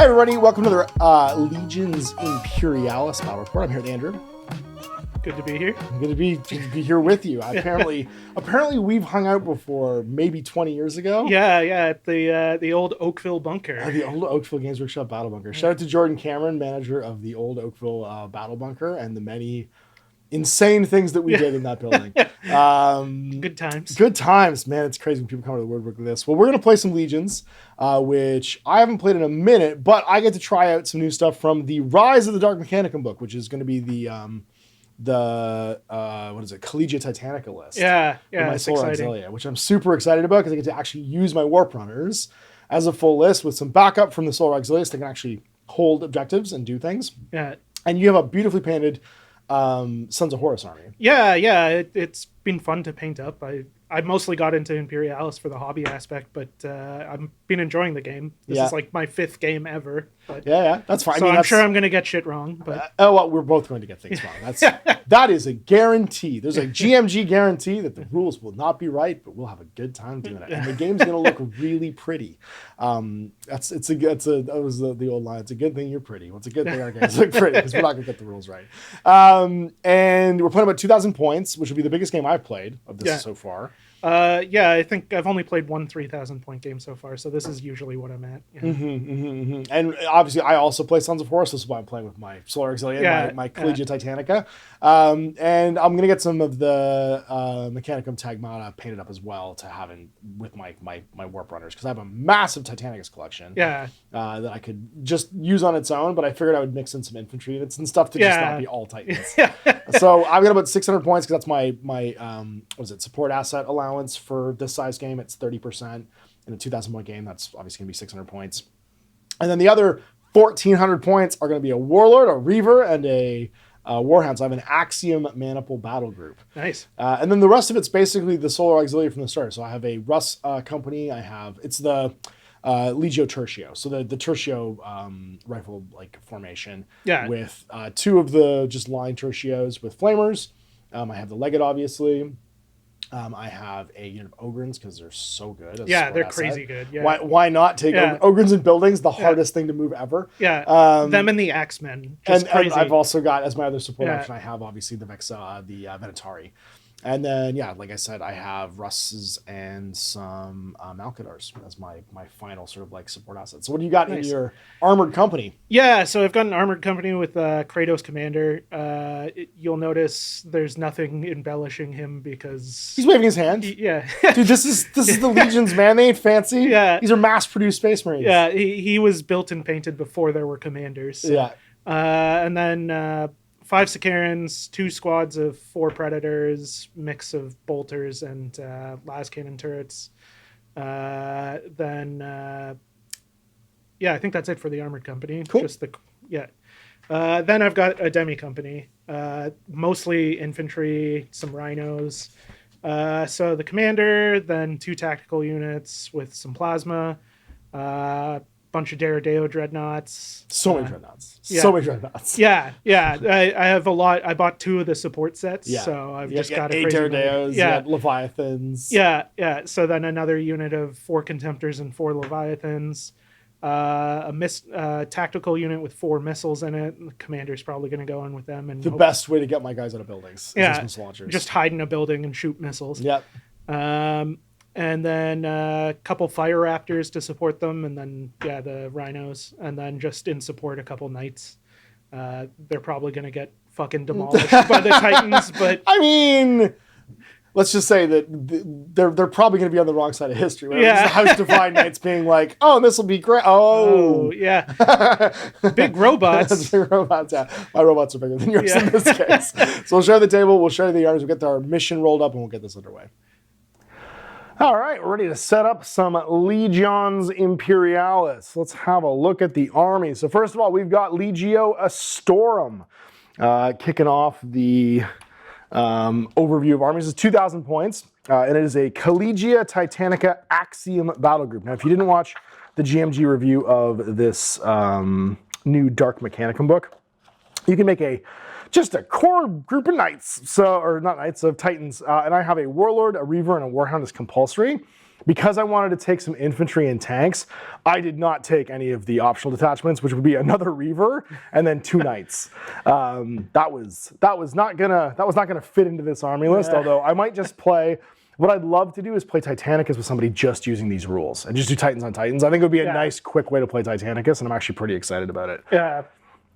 Hi everybody, welcome to the Legions Imperialis battle report. I'm here with Andrew. Good to be here. I'm good to be here with you. Apparently we've hung out before, maybe 20 years ago. Yeah, at the old Oakville bunker. The old Oakville Games Workshop battle bunker. Shout out to Jordan Cameron, manager of the old Oakville battle bunker, and the many insane things that we did in that building. Good times. Good times, man. It's crazy when people come to the word book with this. Well, we're going to play some Legions, which I haven't played in a minute, but I get to try out some new stuff from the Rise of the Dark Mechanicum book, which is going to be the Collegia Titanica list. Yeah, my it's Solar exciting. Auxilia, which I'm super excited about because I get to actually use my Warp Runners as a full list with some backup from the Solar Auxilia so they can actually hold objectives and do things. Yeah. And you have a beautifully painted Sons of Horus army. Yeah, it's been fun to paint up. I mostly got into Imperialis for the hobby aspect, but I've been enjoying the game. This is like my 5th game ever. But, yeah, that's fine. So I'm sure I'm going to get shit wrong. But we're both going to get things wrong. That is a guarantee. There's a GMG guarantee that the rules will not be right, but we'll have a good time doing it, and the game's going to look really pretty. That was the old line. It's a good thing you're pretty. Well, it's a good thing our games look pretty because we're not going to get the rules right. And we're playing about 2,000 points, which will be the biggest game I've played of this so far. I think I've only played one 3,000 point game so far, so this is usually what I'm at. Yeah. And obviously, I also play Sons of Horus. This is why I'm playing with my Solar Auxilia, my Collegia Titanica. And I'm going to get some of the Mechanicum Tagmata painted up as well to have with my Warp Runners, because I have a massive Titanicus collection that I could just use on its own, but I figured I would mix in some infantry units and stuff to just not be all Titans. So I've got about 600 points because that's my support asset allowance for this size game. It's 30%. In a 2,000 point game, that's obviously going to be 600 points. And then the other 1,400 points are going to be a Warlord, a Reaver, and a Warhound. So I have an Axiom Maniple battle group. Nice. And then the rest of it's basically the Solar Auxilia from the start. So I have a Russ company. It's the Legio Tertio. So the Tertio rifle formation with 2 of the just line Tertios with flamers. I have the Legate, obviously. I have a unit of Ogrins because they're so good. They're crazy good. Yeah. Why not take Ogrins in buildings? The hardest thing to move ever. Yeah. Them and the Axemen. And I've also got, as my other support option, I have obviously the Venatari. And then, like I said, I have Russes and some Malkadars as my final sort of support assets. So what do you got in your armored company? Yeah, so I've got an armored company with Kratos Commander. You'll notice there's nothing embellishing him because he's waving his hand. Dude, this is the Legions, man. They ain't fancy. Yeah, these are mass-produced Space Marines. Yeah, he was built and painted before there were commanders. So. And then 5 Sicarans, 2 squads of 4 Predators, mix of bolters and las cannon turrets. I think that's it for the armored company. Cool. Then I've got a demi company, mostly infantry, some rhinos. So the commander, then 2 tactical units with some plasma. Bunch of Daredeo dreadnoughts. So many dreadnoughts. So many dreadnoughts. I have a lot. I bought 2 of the support sets, so I've just got 8 Daredeos, Leviathans. So then another unit of 4 Contemptors and 4 Leviathans. A tactical unit with 4 missiles in it. The commander's probably going to go in with them. And the best way to get my guys out of buildings is missile launchers. Just hide in a building and shoot missiles. Yep. And then a couple Fire Raptors to support them, and then the Rhinos, and then just in support a couple Knights. They're probably going to get fucking demolished by the Titans, but I mean, let's just say that they're probably going to be on the wrong side of history. Right? Yeah, the House Divine Knights being like, "Oh, this will be great." Big robots. Big robots. Yeah, my robots are bigger than yours in this case. So we'll share the table. We'll share the arms. We'll get our mission rolled up, and we'll get this underway. All right, we're ready to set up some Legions Imperialis. Let's have a look at the army. So first of all, we've got Legio Astorum kicking off the overview of armies. It's 2,000 points, and it is a Collegia Titanica Axiom battle group. Now, if you didn't watch the GMG review of this new Dark Mechanicum book, you can make just a core group of knights, of Titans. And I have a Warlord, a Reaver, and a Warhound as compulsory. because I wanted to take some infantry and tanks, I did not take any of the optional detachments, which would be another Reaver and then 2 Knights. That was not gonna fit into this army list. Although I might just play. What I'd love to do is play Titanicus with somebody just using these rules and just do Titans on Titans. I think it would be a nice, quick way to play Titanicus, and I'm actually pretty excited about it. Yeah.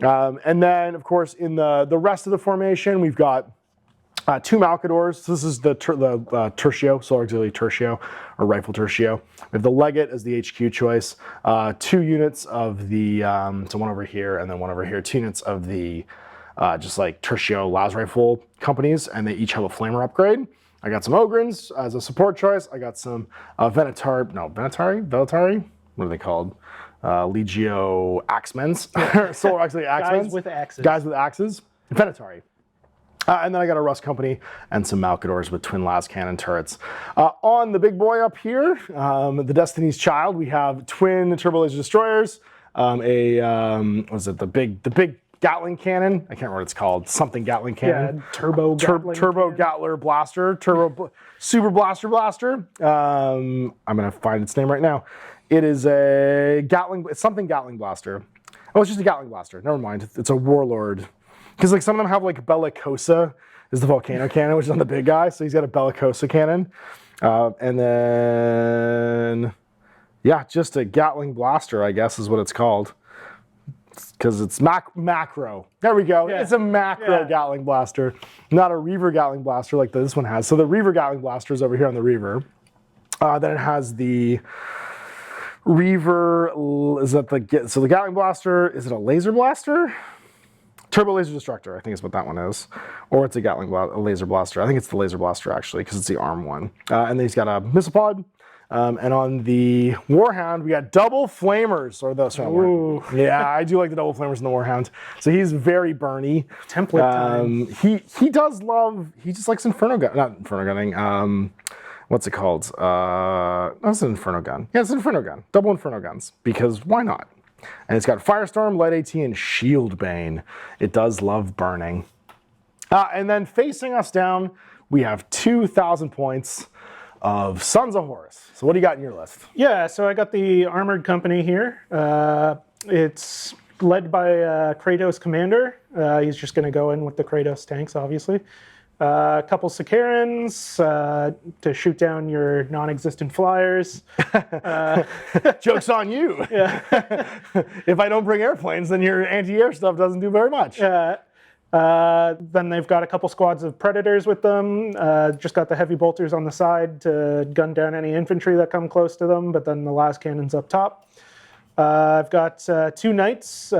And then, of course, in the rest of the formation, we've got 2 Malcadors. So this is the Tertio, Solar Auxilia Tertio, or Rifle Tertio. We have the Legate as the HQ choice. 2 units of the, so one over here and then one over here, 2 units of the just like Tertio Las Rifle companies, and they each have a Flamer upgrade. I got some Ogrins as a support choice. I got some Velitari? What are they called? Legio Axemens. Solar Auxilia Axemens. Guys with axes. Guys with axes. Venatari. And then I got a Rust Company and some Malcadors with twin las cannon turrets. On the big boy up here, the Destiny's Child, we have twin turbo laser destroyers. What is it? The big Gatling cannon. I can't remember what it's called. Something Gatling cannon. Yeah, turbo Gatler blaster. Super blaster. I'm gonna find its name right now. It is a Gatling. It's something Gatling blaster. Oh, it's just a Gatling blaster. Never mind. It's a Warlord. Because like some of them have like Bellicosa is the volcano cannon, which is on the big guy. So he's got a Bellicosa cannon, and then just a Gatling blaster, I guess is what it's called. Because it's macro. There we go. Yeah. It's a macro Gatling blaster, not a Reaver Gatling blaster like this one has. So the Reaver Gatling blaster is over here on the Reaver. Then it has the Reaver. So the Gatling blaster, is it a laser blaster? Turbo laser destructor, I think is what that one is. Or it's a a laser blaster. I think it's the laser blaster actually, because it's the arm one. And then he's got a missile pod. And on the Warhound, we got double flamers, or the yeah, I do like the double flamers in the Warhound. So he's very burny. Template time. He does love. He just likes Inferno gun, not Inferno gunning. What's it called? That's an Inferno gun. Yeah, it's an Inferno gun. Double Inferno guns, because why not? And it's got Firestorm, Lead AT, and Shield Bane. It does love burning. And then facing us down, we have 2,000 points of Sons of Horus. So what do you got in your list? Yeah, so I got the Armored Company here. It's led by Kratos Commander. He's just going to go in with the Kratos tanks, obviously. A couple Sicarans to shoot down your non-existent flyers. Joke's on you. Yeah. If I don't bring airplanes, then your anti-air stuff doesn't do very much. Then they've got a couple squads of Predators with them. Just got the heavy bolters on the side to gun down any infantry that come close to them, but then the last cannon's up top. I've got 2 Knights.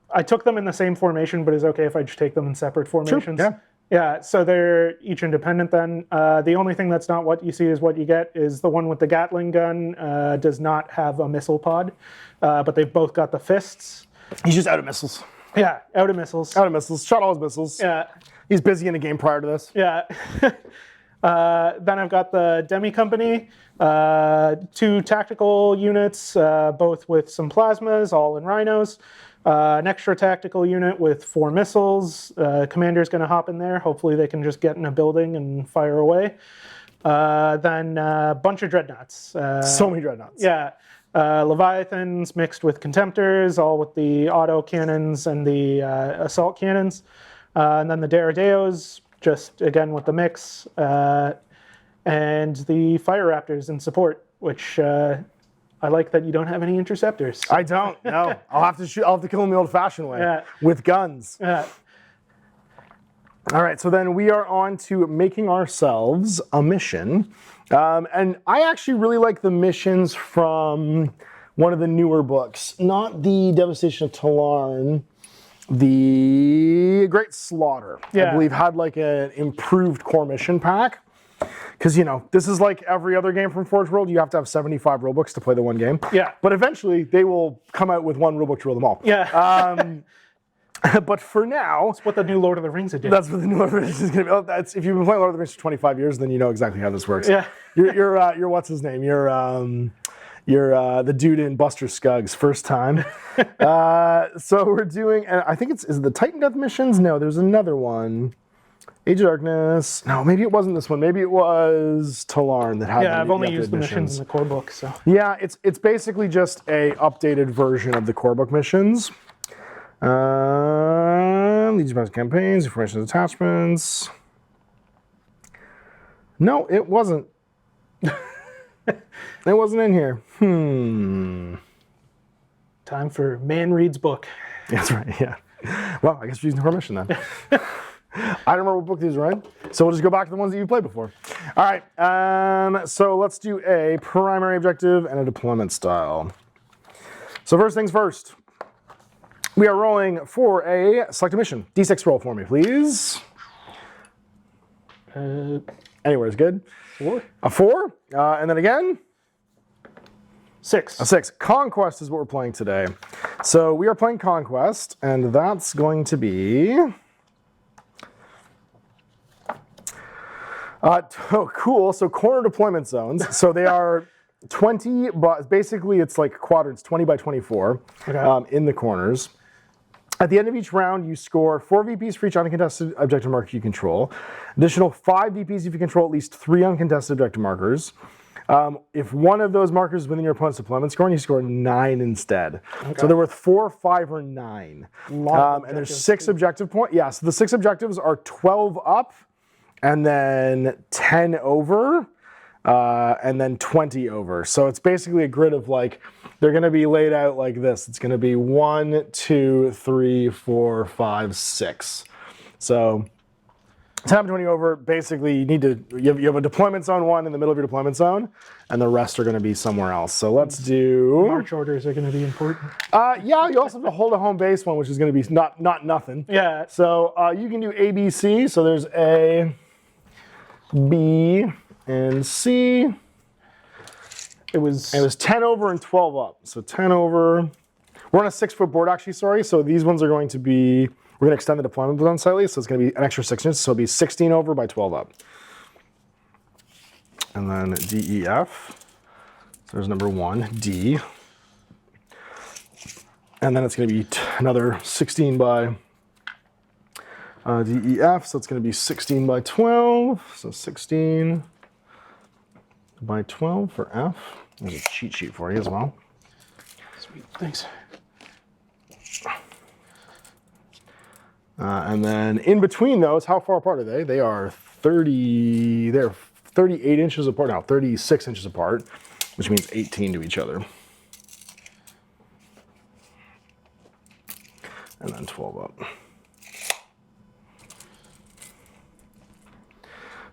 I took them in the same formation, but it's okay if I just take them in separate formations. Sure, yeah, so they're each independent then. The only thing that's not what you see is what you get is the one with the Gatling gun does not have a missile pod, but they've both got the fists. He's just out of missiles. Yeah, out of missiles. Out of missiles. Shot all his missiles. Yeah. He's busy in a game prior to this. Yeah. Then I've got the Demi Company, 2 tactical units, both with some plasmas, all in rhinos. An extra tactical unit with 4 missiles. Commander's going to hop in there. Hopefully they can just get in a building and fire away. Then a bunch of dreadnoughts. So many dreadnoughts. Yeah. Leviathans mixed with Contemptors, all with the auto cannons and the assault cannons. And then the Daradeos, just again with the mix. And the Fire Raptors in support, which I like that you don't have any interceptors. I don't, no. I'll have to kill them the old-fashioned way, with guns. Yeah. All right, so then we are on to making ourselves a mission. And I actually really like the missions from one of the newer books. Not the Devastation of Talarn, the Great Slaughter. I believe had like an improved core mission pack. Because, you know, this is like every other game from Forge World. You have to have 75 rulebooks to play the one game. Yeah. But eventually, they will come out with one rulebook to rule them all. Yeah. But for now... That's what the new Lord of the Rings edition. That's what the new Lord of the Rings is going to be. If you've been playing Lord of the Rings for 25 years, then you know exactly how this works. Yeah. You're what's his name? You're the dude in Buster Scruggs' first time. So we're doing... I think is it the Titan Death missions? No, there's another one. Age of Darkness. No, maybe it wasn't this one. Maybe it was Talarn that had. Yeah, I've only used the missions in the core book, so. Yeah, it's basically just a updated version of the core book missions. Legion of campaigns, information attachments. No, it wasn't. It wasn't in here. Time for Man Reads book. That's right, yeah. Well, I guess we're using permission then. I don't remember what book these were in, so we'll just go back to the ones that you played before. All right, so let's do a primary objective and a deployment style. So first things first. We are rolling for a select a mission. D6 roll for me, please. Anywhere is good. 4. A 4, and then again. 6. A 6. Conquest is what we're playing today. So we are playing Conquest, and that's going to be... oh, cool. So corner deployment zones. So they are 20, but basically it's like quadrants, 20 by 24 in the corners. At the end of each round, you score 4 VPs for each uncontested objective marker you control. Additional 5 VPs if you control at least 3 uncontested objective markers. If one of those markers is within your opponent's deployment score, you score 9 instead. Okay. So they're worth 4, 5, or 9. And there's 6 objective points. Yeah, so the 6 objectives are 12 up, and then 10 over, and then 20 over. So it's basically a grid of like, they're going to be laid out like this. It's going to be 1, 2, 3, 4, 5, 6. So 10, 20 over, basically you have a deployment zone 1 in the middle of your deployment zone, and the rest are going to be somewhere else. So let's do... March orders are going to be important. Yeah, you also have to hold a home base one, which is going to be not nothing. Yeah. So you can do A, B, C. So there's A, B, and C. It was 10 over and 12 up. So 10 over. We're on a 6-foot board, actually, sorry. So these ones are going to be, we're going to extend the deployment zone slightly. So it's going to be an extra 6 inches. So it'll be 16 over by 12 up. And then D, E, F. So there's number 1, D. And then it's going to be another 16 by D, E, F. So it's going to be 16 by 12. So 16 by 12 for F. There's a cheat sheet for you as well. Sweet, thanks. And then in between those, how far apart are they? They are 30, they're 38 inches apart now, 36 inches apart, which means 18 to each other. And then 12 up.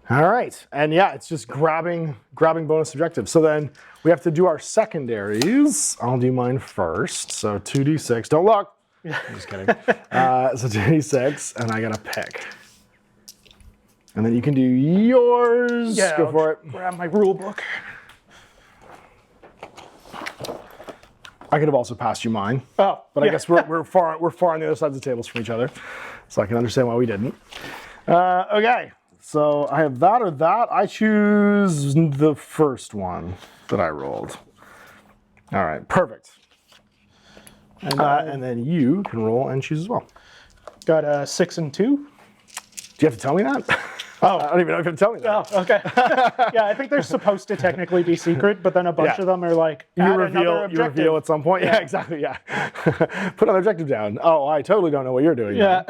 All right, and yeah, it's just grabbing bonus objectives. So then we have to do our secondaries. I'll do mine first. So 2d6. Don't look. I'm just kidding. So 2d6, and I gotta pick. And then you can do yours. Yeah, go for it. Grab my rule book. I could have also passed you mine. Oh, but I guess we're far on the other sides of the tables from each other, so I can understand why we didn't. Okay. So I have that or that. I choose the first one that I rolled. All right, perfect. And then you can roll and choose as well. Got a 6 and 2. Do you have to tell me that? Oh, I don't even know if you have to tell me that. Oh, okay. Yeah, I think they're supposed to technically be secret, but then a bunch of them are like, you reveal at some point. Yeah, exactly. Yeah. Put another objective down. Oh, I totally don't know what you're doing. Yeah.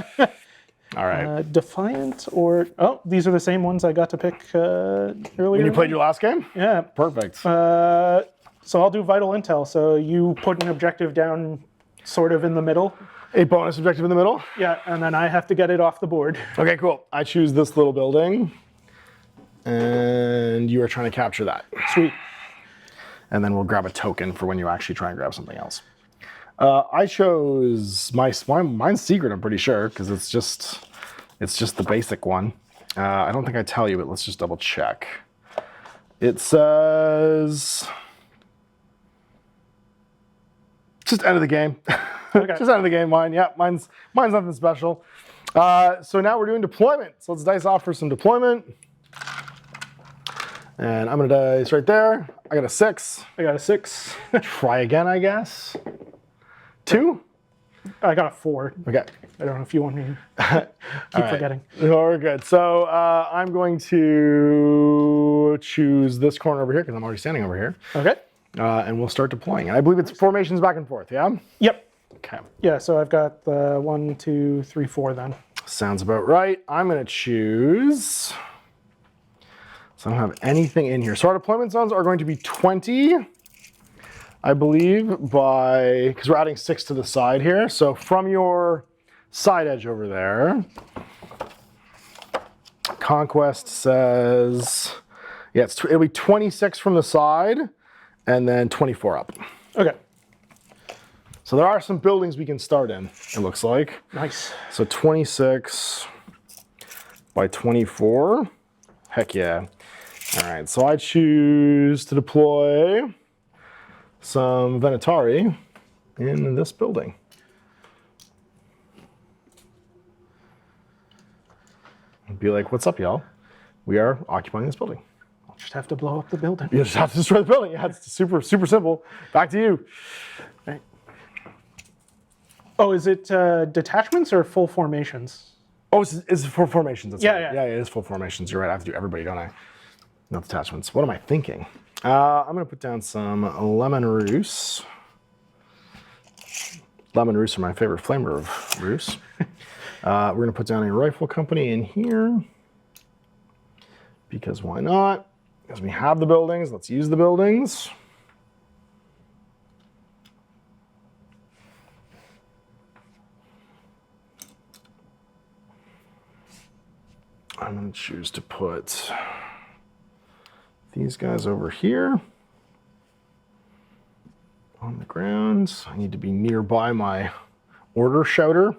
All right. Defiant or... Oh, these are the same ones I got to pick earlier. When you played your last game? Yeah. Perfect. So I'll do Vital Intel. So you put an objective down sort of in the middle. A bonus objective in the middle? Yeah, and then I have to get it off the board. Okay, cool. I choose this little building. And you are trying to capture that. Sweet. And then we'll grab a token for when you actually try and grab something else. I chose mine's secret, I'm pretty sure, because it's just the basic one. I don't think I tell you, but let's just double check. It says just end of the game. Okay. Just end of the game. Mine, yeah, mine's nothing special. So now we're doing deployment. So let's dice off for some deployment. And I'm gonna dice right there. I got a 6. I got a 6. Try again, I guess. 2. I got a 4. Okay. I don't know if you want me to keep forgetting. No, we're good. So I'm going to choose this corner over here because I'm already standing over here. Okay. And we'll start deploying. And I believe it's formations back and forth, yeah? Yep. Okay. Yeah, so I've got the 1, 2, 3, 4 then. Sounds about right. I'm going to choose... So I don't have anything in here. So our deployment zones are going to be 20, I believe, because we're adding 6 to the side here. So from your side edge over there, Conquest says, yeah, it'll be 26 from the side and then 24 up. Okay. So there are some buildings we can start in, it looks like. Nice. So 26 by 24. Heck yeah. All right, so I choose to deploy some Venatari in this building. And be like, what's up, y'all? We are occupying this building. I'll just have to blow up the building. You just have to destroy the building. Yeah, it's super, super simple. Back to you. Right. Oh, is it detachments or full formations? Oh, it's for formations. That's Yeah, right. yeah. Yeah, it is full formations. You're right. I have to do everybody, don't I? Not detachments. What am I thinking? I'm going to put down some Lemon Roos. Lemon Roos are my favorite flavor of Roos. We're going to put down a rifle company in here. Because why not? Because we have the buildings. Let's use the buildings. I'm going to choose to put these guys over here on the ground. I need to be nearby my order shouter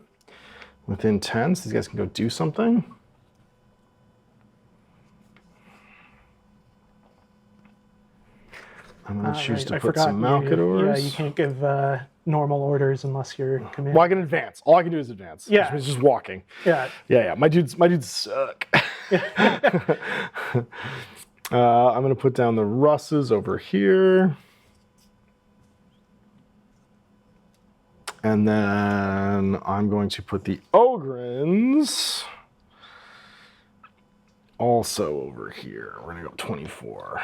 within 10, so these guys can go do something. I'm going to choose to put some Malcadors. Yeah, you can't give normal orders unless you're commanding. Well, I can advance. All I can do is advance. Yeah. Which means just walking. Yeah. Yeah. My dudes suck. I'm going to put down the Russes over here. And then I'm going to put the Ogrins also over here. We're going to go 24.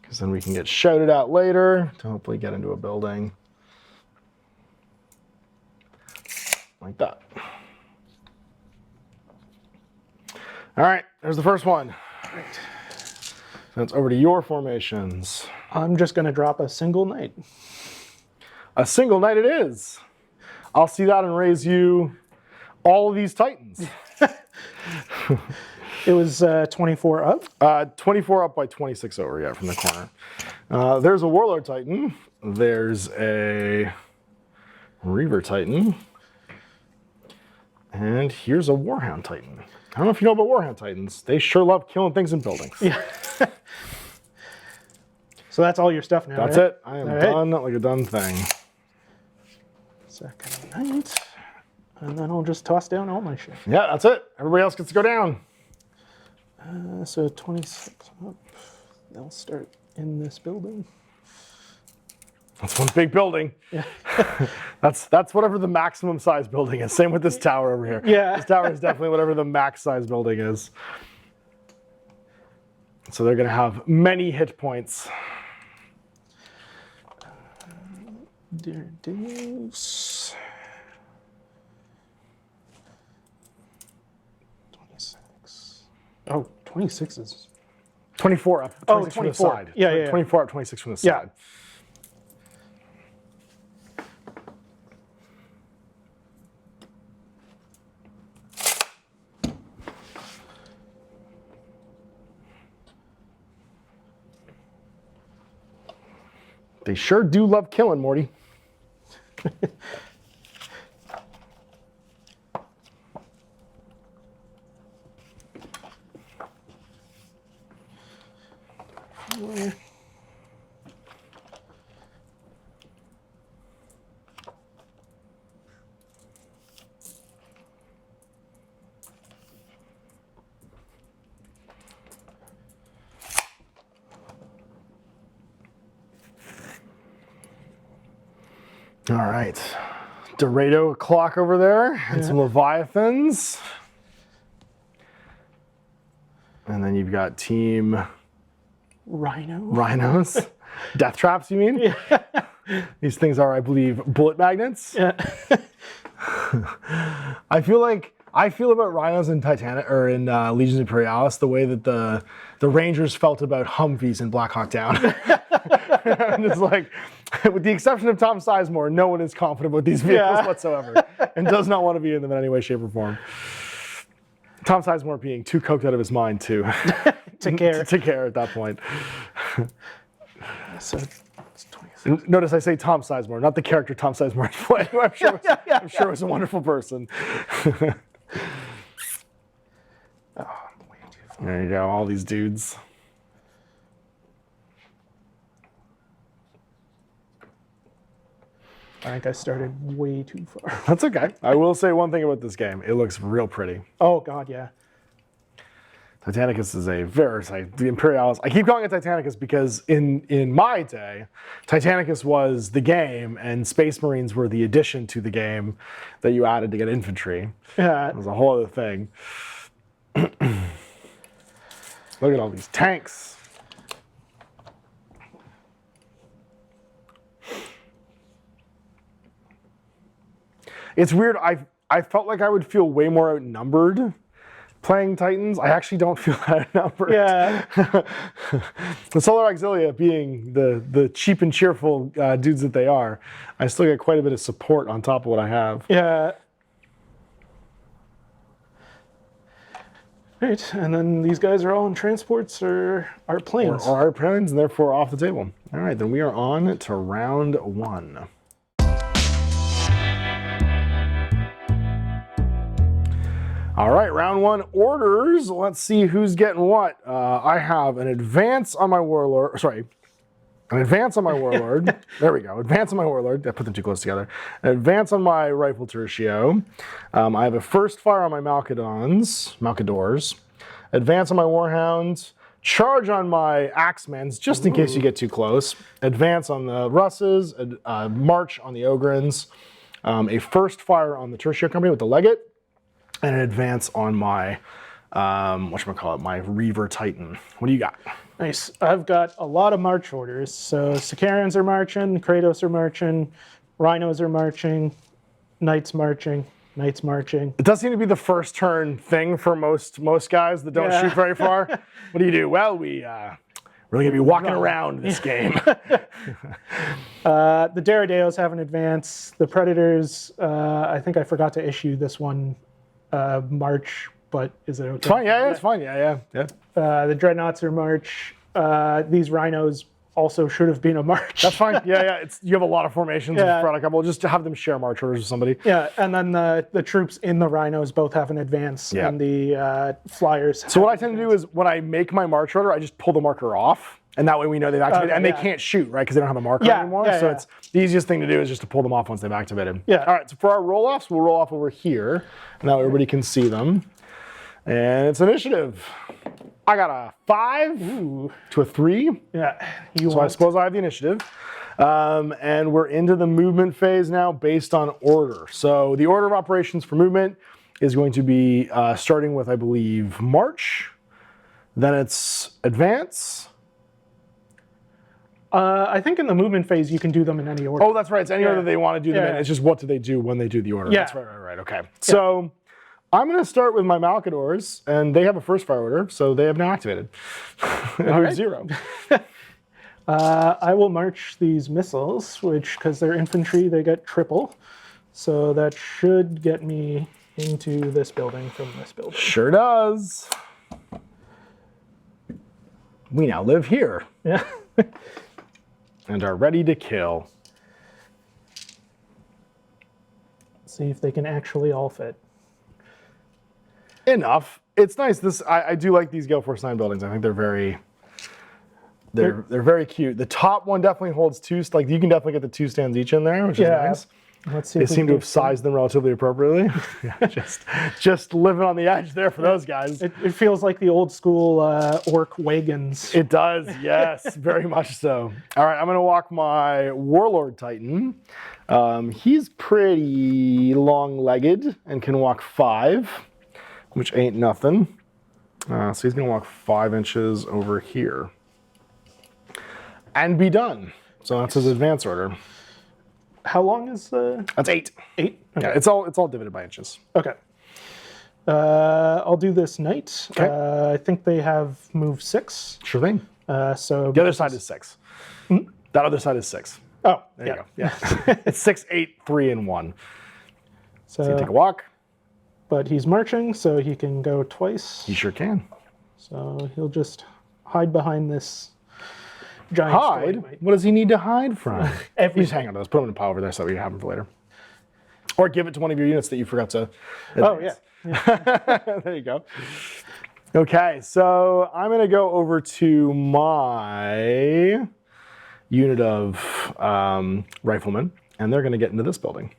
Because then we can get shouted at later to hopefully get into a building. Like that. All right, there's the first one. Right. So it's over to your formations. I'm just going to drop a single knight. A single knight it is. I'll see that and raise you all of these Titans. It was 24 up? 24 up by 26 over, yeah, from the corner. There's a Warlord Titan. There's a Reaver Titan. And here's a Warhound Titan. I don't know if you know about Warhound Titans. They sure love killing things in buildings. Yeah. So that's all your stuff now, That's right? it. I am done like a done thing. Second knight. And then I'll just toss down all my shit. Yeah, that's it. Everybody else gets to go down. So 26 up. They'll start in this building. That's one big building. Yeah. That's whatever the maximum size building is. Same with this tower over here. Yeah. This tower is definitely whatever the max size building is. So they're going to have many hit points. There it is. 26. Oh, 26 is... 24 up. 26 from the 24. side. Yeah. 24 up, 26 from the Yeah. side. They sure do love killing, Morty. All right. Dorado clock over there and some Leviathans. And then you've got team Rhinos. Death traps, you mean? Yeah. These things are, I believe, bullet magnets. Yeah. I feel about Rhinos in Titanic or in Legions Imperialis the way that the Rangers felt about Humvees in Black Hawk Down. And it's like, with the exception of Tom Sizemore, no one is confident with these vehicles whatsoever, and does not want to be in them in any way, shape, or form. Tom Sizemore being too coked out of his mind to care at that point. So it's 26. Notice I say Tom Sizemore, not the character Tom Sizemore is playing. I'm sure was a wonderful person. There you go, all these dudes. I think I started way too far. That's okay. I will say one thing about this game. It looks real pretty. Oh, God, yeah. Titanicus is the Imperialis. I keep calling it Titanicus because in my day, Titanicus was the game and Space Marines were the addition to the game that you added to get infantry. Yeah. It was a whole other thing. Look at all these tanks. It's weird. I felt like I would feel way more outnumbered playing Titans. I actually don't feel that outnumbered. Yeah. The Solar Auxilia being the cheap and cheerful dudes that they are, I still get quite a bit of support on top of what I have. Yeah. Right, and then these guys are all in transports or planes. Or our planes, and therefore off the table. All right, then we are on to round one. All right, round one orders. Let's see who's getting what. I have an advance on my warlord. Sorry, an advance on my warlord. There we go. Advance on my warlord. I put them too close together. An advance on my rifle tertio. I have a first fire on my Malcadors. Advance on my warhounds. Charge on my axemans, just in case you get too close. Advance on the Russes. March on the Ogrins. A first fire on the tertio company with the legate. And an advance on my, my Reaver Titan. What do you got? Nice. I've got a lot of march orders. So Sicarians are marching, Kratos are marching, Rhinos are marching, Knights marching, Knights marching. It does seem to be the first turn thing for most guys that don't shoot very far. What do you do? Well, we're going to be walking around this game. The Derrideos have an advance. The Predators, I think I forgot to issue this one. March, but is it okay? It's fine, yeah, it's fine, yeah. The Dreadnoughts are March. These Rhinos also should have been a March. That's fine, yeah. You have a lot of formations. We'll just have them share March orders with somebody. Yeah, and then the troops in the Rhinos both have an advance, and the Flyers. So what I tend to do is when I make my March order, I just pull the marker off. And that way we know they've activated, and they can't shoot, right? Because they don't have a marker anymore. So it's the easiest thing to do is just to pull them off once they've activated. Yeah. All right, so for our roll-offs, we'll roll off over here. And that way everybody can see them. And it's initiative. I got a 5 to a 3. Yeah. I suppose I have the initiative. And we're into the movement phase now based on order. So the order of operations for movement is going to be starting with, I believe, March. Then it's advance. I think in the movement phase, you can do them in any order. Oh, that's right. It's any order they want to do them in. It's just what do they do when they do the order. Yeah. That's right. Okay. So I'm going to start with my Malcadors, and they have a first fire order, so they have now activated. There's 0. I will march these missiles, which, because they're infantry, they get triple. So that should get me into this building from this building. Sure does. We now live here. Yeah. And are ready to kill. See if they can actually all fit. Enough. It's nice. I do like these Gale Force 9 buildings. I think they're very cute. The top one definitely holds 2. Like you can definitely get the 2 stands each in there, which is nice. Let's see. They seem to have sized them relatively appropriately. Yeah, just living on the edge there for those guys. It feels like the old school orc wagons. It does, yes, very much so. All right, I'm going to walk my Warlord Titan. He's pretty long-legged and can walk 5, which ain't nothing. So he's going to walk 5 inches over here. And be done. So that's his advance order. How long is That's 8. 8? Okay. Yeah, it's all divided by inches. Okay. I'll do this knight. Okay. I think they have move 6. Sure thing. So The other side is 6. Hmm? That other side is 6. Oh, There you go. Yeah. It's 6, 8, 3, and 1. So you take a walk. But he's marching, so he can go twice. He sure can. So he'll just hide behind this giant Hide? What does he need to hide from? Everything. You just hang on to those. Put them in a pile over there so you have them for later. Or give it to one of your units that you forgot to advance. Oh, yeah. There you go. Okay, so I'm going to go over to my unit of riflemen, and they're going to get into this building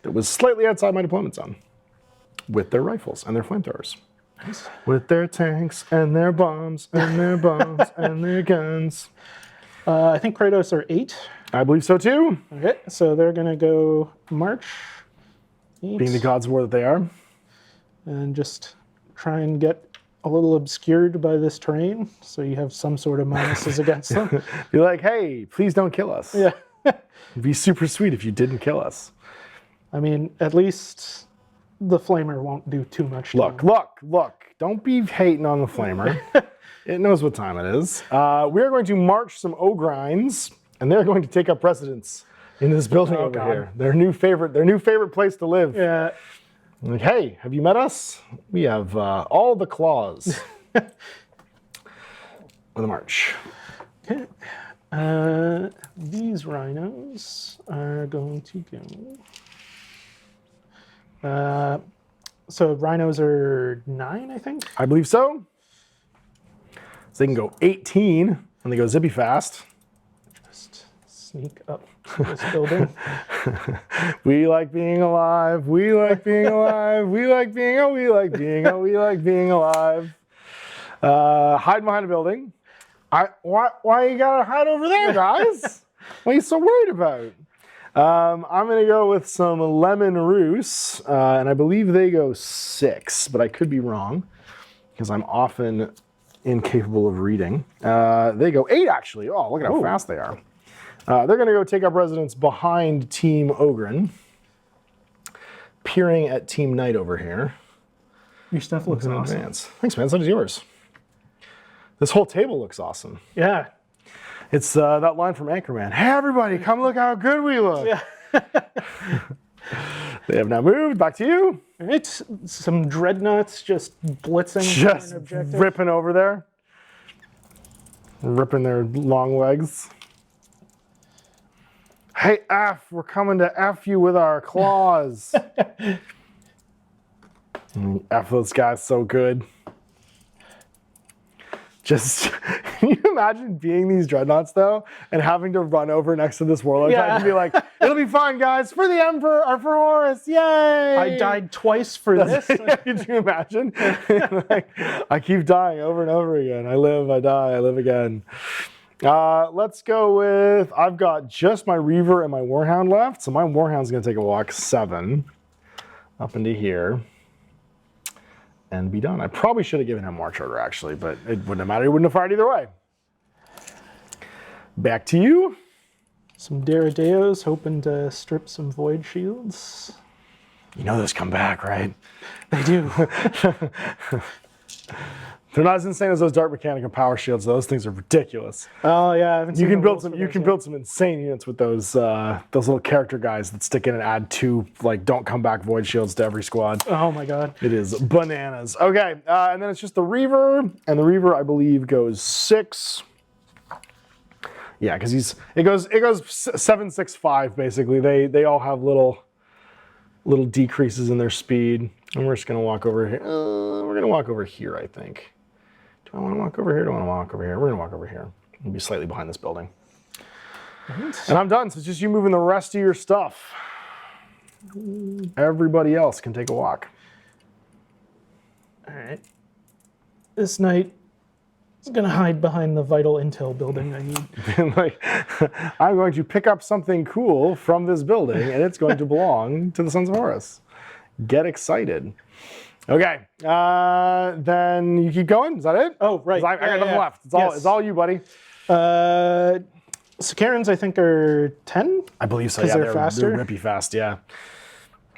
that was slightly outside my deployment zone with their rifles and their flamethrowers. Nice. With their tanks and their bombs and their bombs and their guns. I think Kratos are 8. I believe so too. Okay, so they're going to go march. 8, Being the gods of war that they are. and just try and get a little obscured by this terrain, so you have some sort of minuses against them. Be like, hey, please don't kill us. Yeah. It'd be super sweet if you didn't kill us. I mean, at least the flamer won't do too much. Look. Don't be hating on the flamer. It knows what time it is. We're going to march some Ogrines, and they're going to take up residence in this building over here. Their new favorite place to live. Yeah. Like, hey, have you met us? We have all the claws. With a march. Okay. These rhinos are going to go. So rhinos are 9, I think. I believe so. So they can go 18, and they go zippy fast. Just sneak up this building. We like being alive. We like being alive. We like being alive. Hide behind a building. Why you gotta hide over there, guys? What are you so worried about? I'm gonna go with some lemon roos, and I believe they go 6, but I could be wrong because I'm often incapable of reading. They go 8 actually. Oh, look at how fast they are. They're gonna go take up residence behind Team Ogren, peering at Team Knight over here. Your stuff looks awesome. Advance. Thanks, man. So does yours. This whole table looks awesome. Yeah. It's that line from Anchorman. Hey, everybody, come look how good we look. Yeah. They have now moved. Back to you. It's some dreadnoughts just blitzing. Just an objective. ripping over there. Ripping their long legs. Hey, F, we're coming to F you with our claws. F those guys so good. Just, can you imagine being these dreadnoughts though, and having to run over next to this warlord type and be like, it'll be fine, guys, for the Emperor or for Horus, yay! I died twice for this. Could you imagine? Like, I keep dying over and over again. I live, I die, I live again. Let's go with, I've got just my Reaver and my Warhound left, so my Warhound's gonna take a walk 7 up into here. And be done. I probably should have given him march order actually, but it wouldn't have mattered. He wouldn't have fired either way. Back to you. Some Daradeos hoping to strip some void shields. You know those come back, right? They do. They're not as insane as those Dark Mechanica power shields. Those things are ridiculous. Oh yeah, I haven't seen You can build some insane units with those little character guys that stick in and add 2 like don't come back void shields to every squad. Oh my god. It is bananas. Okay, and then it's just the Reaver, and the Reaver I believe goes 6. Yeah, because it goes 7, 6, 5 basically. They all have little decreases in their speed, and we're just gonna walk over here. We're gonna walk over here, I think. Do I want to walk over here? Do I want to walk over here? We're gonna walk over here. We'll be slightly behind this building. Right. And I'm done. So it's just you moving the rest of your stuff. Everybody else can take a walk. All right. This knight is going to hide behind the vital intel building I need. Like, I'm going to pick up something cool from this building, and it's going to belong to the Sons of Horus. Get excited. Okay, then you keep going. Is that it? Oh, right. I got nothing left. It's all you, buddy. Sakarans, I think, are 10? I believe so. 'Cause Yeah, they're faster? They're rippy fast. Yeah.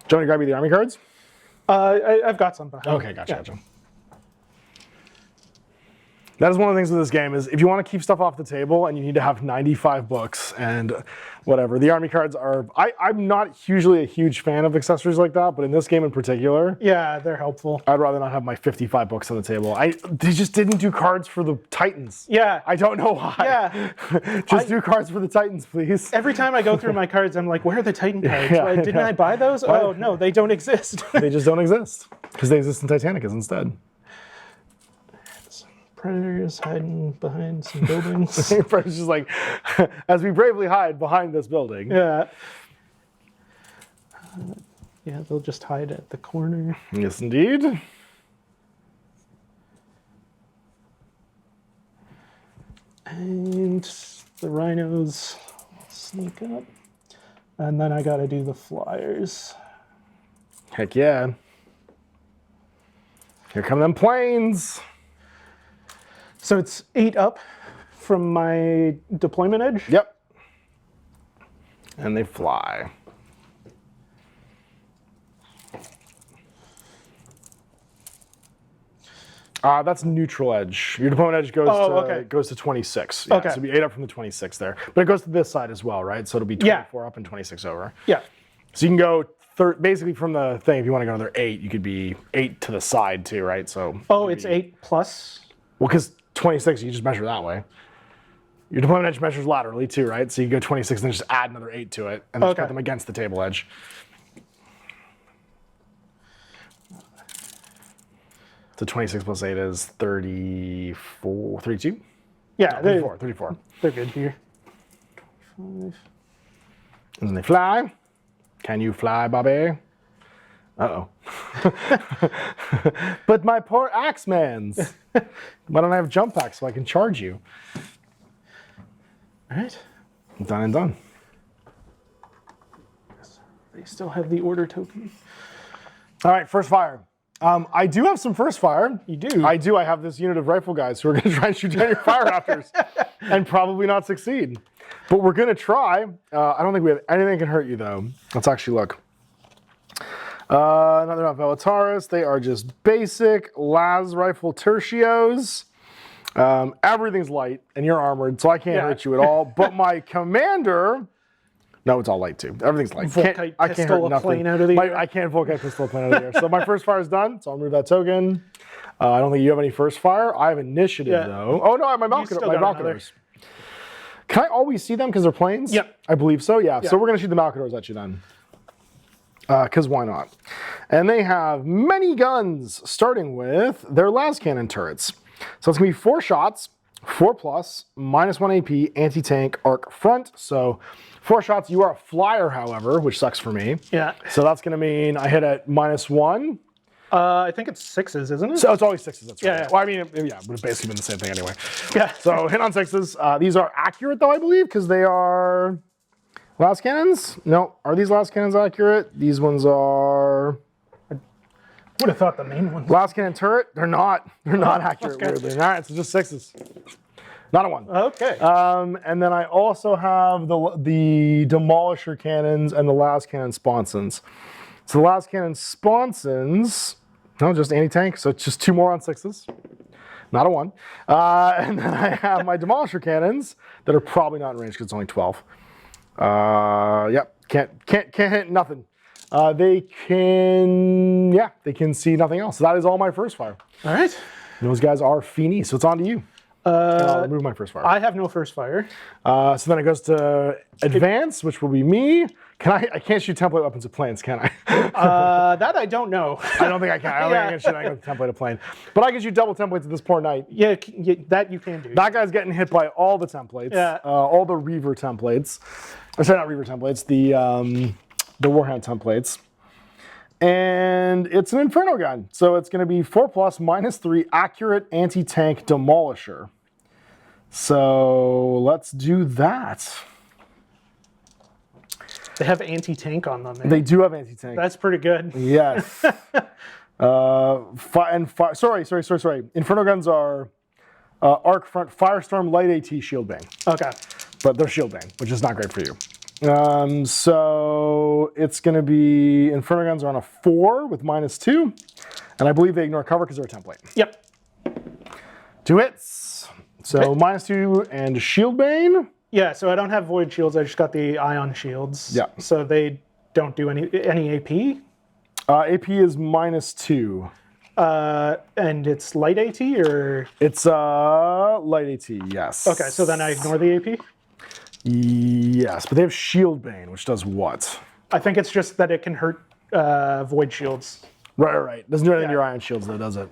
Do you want to grab me the army cards? I've got some behind. Okay, gotcha. That is one of the things with this game is if you want to keep stuff off the table and you need to have 95 books and whatever, the army cards are... I'm not usually a huge fan of accessories like that, but in this game in particular... Yeah, they're helpful. I'd rather not have my 55 books on the table. They just didn't do cards for the Titans. Yeah. I don't know why. Yeah. Just do cards for the Titans, please. Every time I go through my cards, I'm like, where are the Titan cards? Yeah, Didn't I buy those? Oh, no, they don't exist. They just don't exist because they exist in Titanicas instead. Predators hiding behind some buildings. Predator's just like, as we bravely hide behind this building. Yeah. Yeah, they'll just hide at the corner. Yes, indeed. And the rhinos sneak up. And then I gotta do the flyers. Heck yeah. Here come them planes. So it's 8 up from my deployment edge? Yep. And they fly. That's neutral edge. Your deployment edge goes to 26. Yeah, Okay. So it'll be 8 up from the 26 there. But it goes to this side as well, right? So it'll be 24 up and 26 over. Yeah. So you can go basically from the thing, if you want to go another 8, you could be 8 to the side too, right? So It's 8 plus? Well, because 26, you just measure that way. Your deployment edge measures laterally too, right? So you go 26 and then just add another 8 to it and just put them against the table edge. So 26 plus 8 is 34, 32? Yeah, no, 34. They're good here. 25. And then they fly. Can you fly, Bobby? Uh-oh. But my poor Axemans. Why don't I have jump packs so I can charge you? All right. Done and done. They still have the order token. All right, first fire. I do have some first fire. You do? I do. I have this unit of rifle guys who are going to try and shoot down your fire raptors and probably not succeed. But we're going to try. I don't think we have anything that can hurt you, though. Let's actually look. Another Velataris. They are just basic las rifle tertios. Everything's light, and you're armored, so I can't hurt you at all. But my commander... No, it's all light too. Everything's light. I can't hurt nothing. Out of the air. I can't Volkite pistol a plane out of the air. So my first fire is done, so I'll remove that token. I don't think you have any first fire. I have initiative though. Oh no, I have my Malkadors. Can I always see them because they're planes? Yep. I believe so, yeah. So we're going to shoot the Malkadors at you then. Because why not? And they have many guns, starting with their las cannon turrets. So it's going to be 4 shots, 4+, -1 AP, anti-tank, arc front. So 4 shots. You are a flyer, however, which sucks for me. Yeah. So that's going to mean I hit at -1. I think it's 6s, isn't it? So it's always 6s. That's right. Yeah. Well, I mean, it would have basically been the same thing anyway. Yeah. So hit on 6s. These are accurate, though, I believe, because they are las cannons. No, are these las cannons accurate? These ones are. Would have thought the main ones. Las cannon turret. They're not. They're not accurate. Okay. Weirdly. All right, so just 6s. Not a 1. Okay. And then I also have the Demolisher cannons and the las cannon sponsons. So the las cannon sponsons, no, just anti-tank, so it's just 2 more on 6s. Not a 1. And then I have my Demolisher cannons that are probably not in range because it's only 12. Yep, can't hit nothing. They can see nothing else. So that is all my first fire. All right. And those guys are Feeny, so it's on to you. I'll remove my first fire. I have no first fire. So then it goes to advance, which will be me. I can't shoot template weapons at planes, can I? That I don't know. I don't think I can. I don't think I can shoot anything with template a plane. But I can shoot double templates at this poor knight. Yeah, that you can do. That guy's getting hit by all the templates. Yeah. All the Reaver templates. Or sorry, not Reaver templates. the Warhound templates. And it's an Inferno gun. So it's going to be 4+, -3, accurate anti-tank demolisher. So let's do that. They have anti-tank on them. They do have anti-tank. That's pretty good. Yes. Sorry. Inferno guns are arc front, Firestorm, light AT, shield bang. Okay. But they're shield bang, which is not great for you. So it's going to be Inferno guns are on a 4 with -2, and I believe they ignore cover because they're a template. Yep. 2 hits. So okay. -2 and shield bane. Yeah. So I don't have void shields. I just got the ion shields. Yeah. So they don't do any AP. AP is -2. And it's light AT or? It's light AT. Yes. Okay. So then I ignore the AP. Yes, but they have shield bane, which does what? I think it's just that it can hurt void shields. Right. Doesn't do anything to your ion shields, though, does it?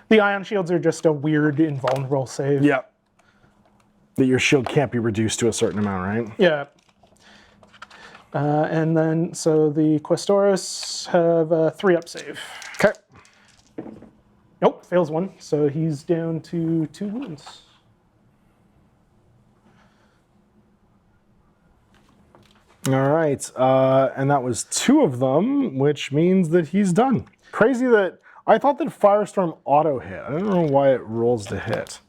The ion shields are just a weird invulnerable save. Yeah. That your shield can't be reduced to a certain amount, right? Yeah. And then, so the Questoris have a 3-up save. Okay. Nope, fails 1, so he's down to 2 wounds. All right, and that was 2 of them, which means that he's done. Crazy that I thought that Firestorm auto hit. I don't know why it rolls to hit.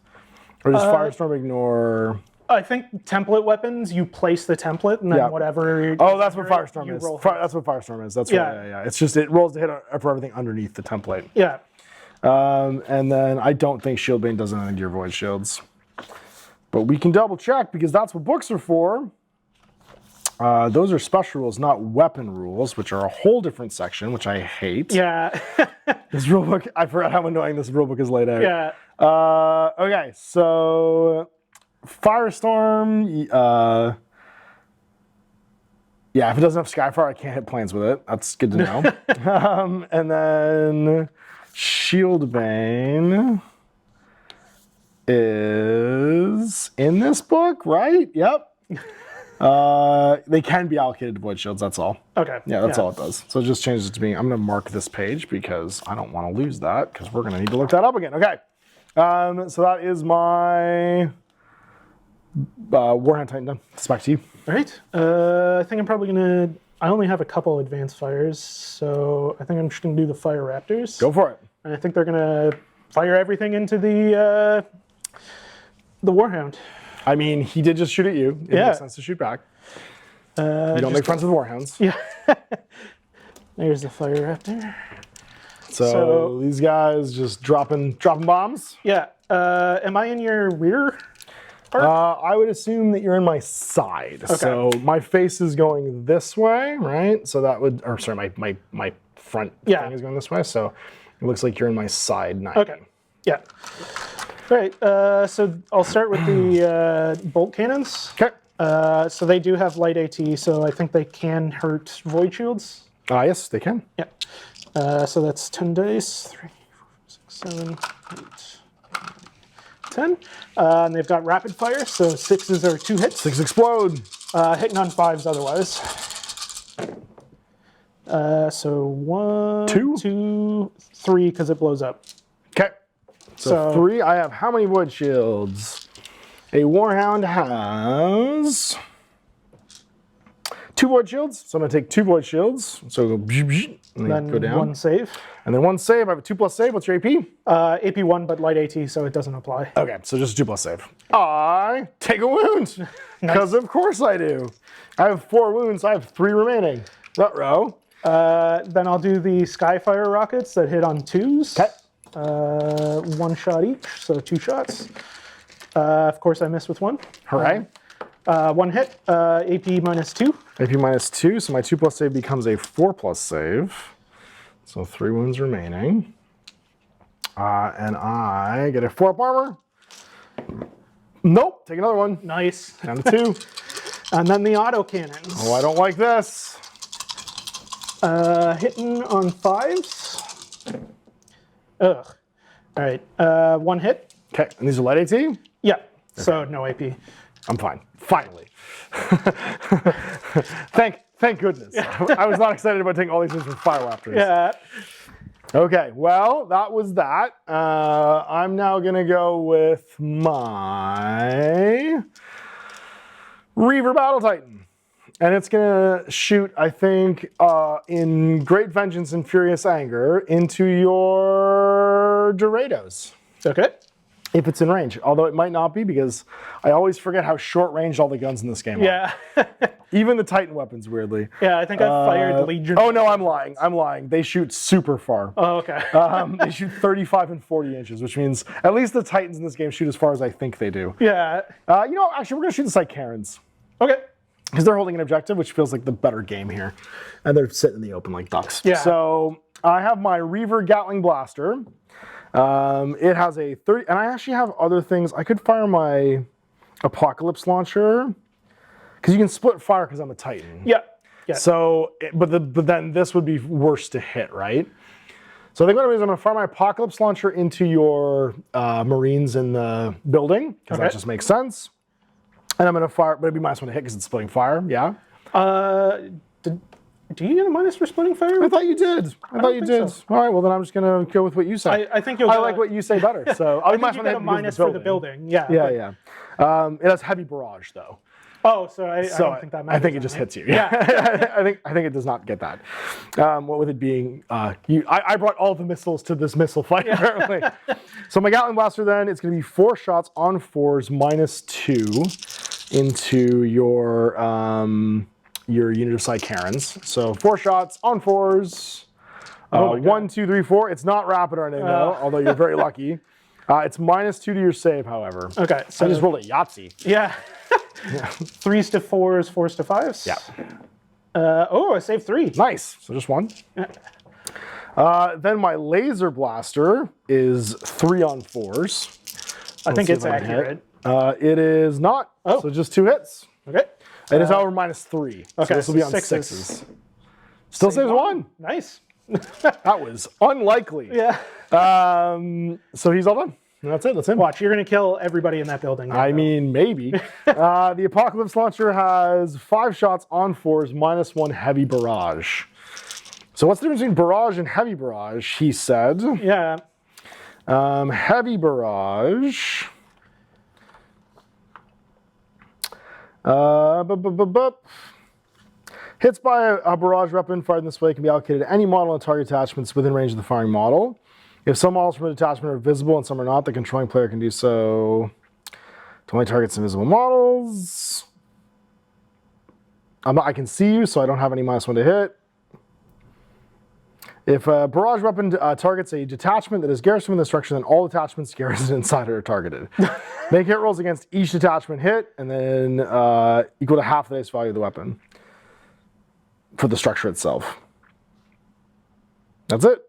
Or does Firestorm ignore? I think template weapons, you place the template and then whatever. Oh, that's what Firestorm is. That's what Firestorm is. That's yeah. It's just it rolls to hit for everything underneath the template. Yeah. And then I don't think Shield Bane does anything to your void shields, but we can double check because that's what books are for. Those are special rules, not weapon rules, which are a whole different section, which I hate. Yeah. This rulebook, I forgot how annoying this rulebook is laid out. Yeah. Okay, so Firestorm, yeah, if it doesn't have Skyfire, I can't hit planes with it. That's good to know. And then Shield Bane is in this book, right? Yep. They can be allocated to void shields, that's all. Okay. Yeah, that's all it does. So it just changes it to being, I'm going to mark this page because I don't want to lose that because we're going to need to look that up again. Okay. So that is my Warhound Titan done. It's back to you. All right. I think I'm probably going to, I only have a couple advanced fires, so I think I'm just going to do the Fire Raptors. Go for it. And I think they're going to fire everything into the Warhound. I mean, he did just shoot at you. It makes sense to shoot back. You don't make friends with Warhounds. Yeah. There's the Fire Raptor. So these guys just dropping bombs? Yeah. Am I in your rear part? I would assume that you're in my side. Okay. So my face is going this way, right? So that would, or sorry, my front thing is going this way. So it looks like you're in my side 90. Okay. Yeah. All right, so I'll start with the bolt cannons. Okay. So they do have light AT, so I think they can hurt void shields. Yes, they can. Yeah. So that's 10 dice. 3, 4, 6, 7, 8, 10. And they've got rapid fire, so 6s are 2 hits. 6 explode. Hitting on 5s otherwise. So 1, 2, 3, because it blows up. Okay. So 3, I have how many void shields? A Warhound has 2 void shields. So I'm going to take 2 void shields. So then go down. 1 save. And then 1 save. I have a 2+ save. What's your AP? AP 1, but light AT, so it doesn't apply. Okay, so just a 2+ save. I take a wound. Because of course I do. I have 4 wounds. I have 3 remaining. Ruh-roh. Then I'll do the Skyfire rockets that hit on 2s. Okay. 1 shot each, so 2 shots. Of course, I miss with 1. Hooray. 1 hit, AP -2. AP -2, so my 2+ save becomes a 4+ save. So 3 wounds remaining. And I get a 4-up armor. Nope, take another one. Nice. Down to 2. And then the auto cannons. Oh, I don't like this. Hitting on 5s. Ugh. All right, 1 hit. Okay, and these are light AT? Yeah, so no AP. I'm fine. Finally. Thank goodness. I was not excited about taking all these things from Fire Raptors. Yeah. Okay, well, that was that. I'm now going to go with my Reaver Battle Titan. And it's going to shoot, I think, in Great Vengeance and Furious Anger into your Dorados. Okay. If it's in range. Although it might not be, because I always forget how short range all the guns in this game are. Yeah. Even the Titan weapons, weirdly. Yeah, I think I fired Legion. Oh, no, I'm lying. They shoot super far. Oh, okay. They shoot 35 and 40 inches, which means at least the Titans in this game shoot as far as I think they do. Yeah. You know, actually, we're going to shoot the Psykarans. Okay. Because they're holding an objective, which feels like the better game here. And they're sitting in the open like ducks. Yeah. So I have my Reaver Gatling Blaster. It has a 30, and I actually have other things. I could fire my Apocalypse Launcher, because you can split fire because I'm a Titan. Yeah. Yeah. So, but then this would be worse to hit, right? So I think what I'm going to do is I'm going to fire my Apocalypse Launcher into your Marines in the building, because that just makes sense. And I'm going to fire, but it'd be -1 to hit because it's splitting fire, yeah? Do you get a minus for splitting fire? I thought you did. I thought you did. So. All right, well then I'm just going to go with what you say. I think you'll I like what you say better. So I'll I think you get a minus for the building. Yeah. Yeah, yeah. It has heavy barrage though. Oh, so I don't think that matters. I think it just hits you. Yeah. I think it does not get that. What with it being, I brought all the missiles to this missile fight apparently. So my Gatling Blaster then, it's going to be 4 shots on 4s -2 into your unit of Psykarans. So 4 shots on 4s. 1, 2, 3, 4. It's not rapid or anything though, although you're very lucky. It's -2 to your save, however. Okay. So I just rolled a Yahtzee. Yeah. 3s to 4s, 4s to 5s. Yeah. Oh, I saved 3. Nice. So just 1. Then my Laser Blaster is 3 on 4s. I think it's accurate. It is not. Oh. So just 2 hits. Okay. It is however -3. Okay. So this will be on 6s. Still saves 1. Nice. That was unlikely. Yeah. So he's all done. That's it. That's him. Watch, you're going to kill everybody in that building. I mean, maybe. The Apocalypse Launcher has 5 shots on 4s, -1 heavy barrage. So what's the difference between barrage and heavy barrage, he said. Yeah. Heavy barrage. Hits by a barrage weapon fired in this way can be allocated to any model and target attachments within range of the firing model. If some models from a detachment are visible and some are not, the controlling player can do so to only targets invisible models. I can see you, so I don't have any -1 to hit. If a barrage weapon targets a detachment that is garrisoned in the structure, then all detachments garrisoned inside it are targeted. Make hit rolls against each detachment hit, and then equal to half the base value of the weapon for the structure itself. That's it.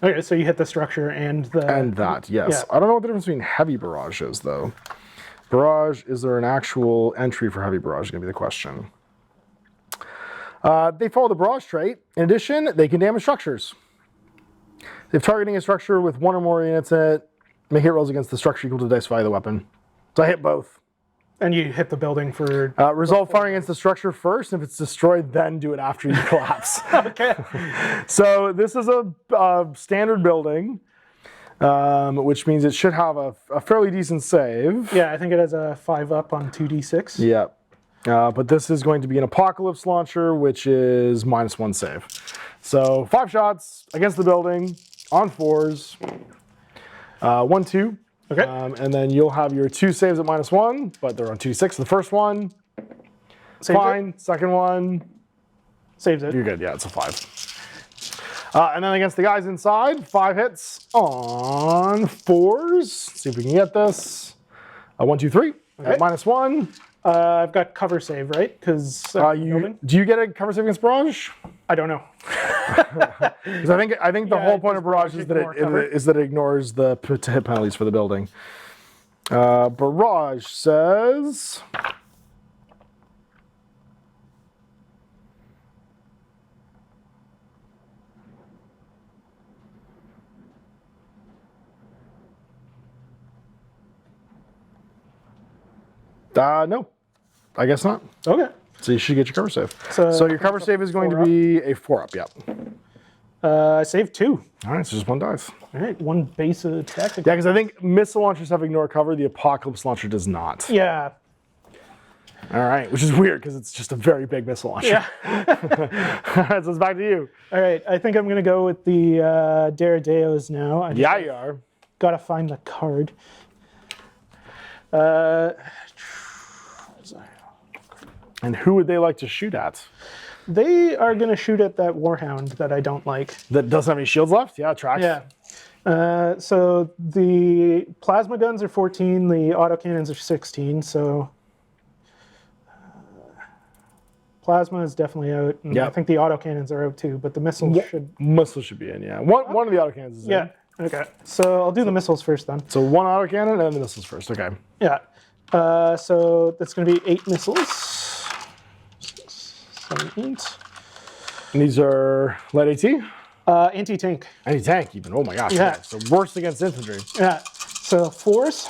Okay, so you hit the structure and the... And that, yes. Yeah. I don't know what the difference between heavy barrage is, though. Barrage, is there an actual entry for heavy barrage? Is going to be the question. They follow the barrage trait. In addition, they can damage structures. If targeting a structure with 1 or more units in it, make hit rolls against the structure equal to the dice value of the weapon. So I hit both. And you hit the building for... Resolve firing against the structure first. If it's destroyed, then do it after you collapse. Okay. So this is a standard building, which means it should have a fairly decent save. Yeah, I think it has a 5 up on 2d6. Yeah. But this is going to be an Apocalypse Launcher, which is -1 save. So 5 shots against the building on 4s. 1, 2. Okay. And then you'll have your 2 saves at -1, but they're on 2d6. The first one, Saves fine. it. Second one, Saves it. you're good. Yeah, it's a 5. And then against the guys inside, 5 hits on 4s. See if we can get this. 1, 2, 3 at -1. I've got cover save, right? Because do you get a cover save against barrage? I don't know. Because I think the whole point of barrage is that it ignores the hit penalties for the building. Barrage says. No, I guess not. Okay. So you should get your cover save. So your cover save is going to be a 4-up, yep. Save 2. All right, so just 1 dice. All right, 1 base attack. Yeah, because I think missile launchers have ignore cover. The Apocalypse launcher does not. Yeah. All right, which is weird because it's just a very big missile launcher. Yeah. All right, so it's back to you. All right, I think I'm going to go with the Daradeos now. Yeah, you are. Got to find the card. And who would they like to shoot at? They are going to shoot at that Warhound that I don't like. That doesn't have any shields left? Yeah, tracks. Yeah. So the plasma guns are 14, the autocannons are 16, so plasma is definitely out. And I think the autocannons are out too, but the missiles should... Missiles should be in, yeah. One of the autocannons is in. Yeah, okay. So I'll do the missiles first then. So 1 autocannon and then the missiles first, okay. Yeah. So that's going to be 8 missiles. 7, 8. And these are light AT? Anti-tank. Anti-tank even, oh my gosh. Yeah. So worse against infantry. Yeah. So force.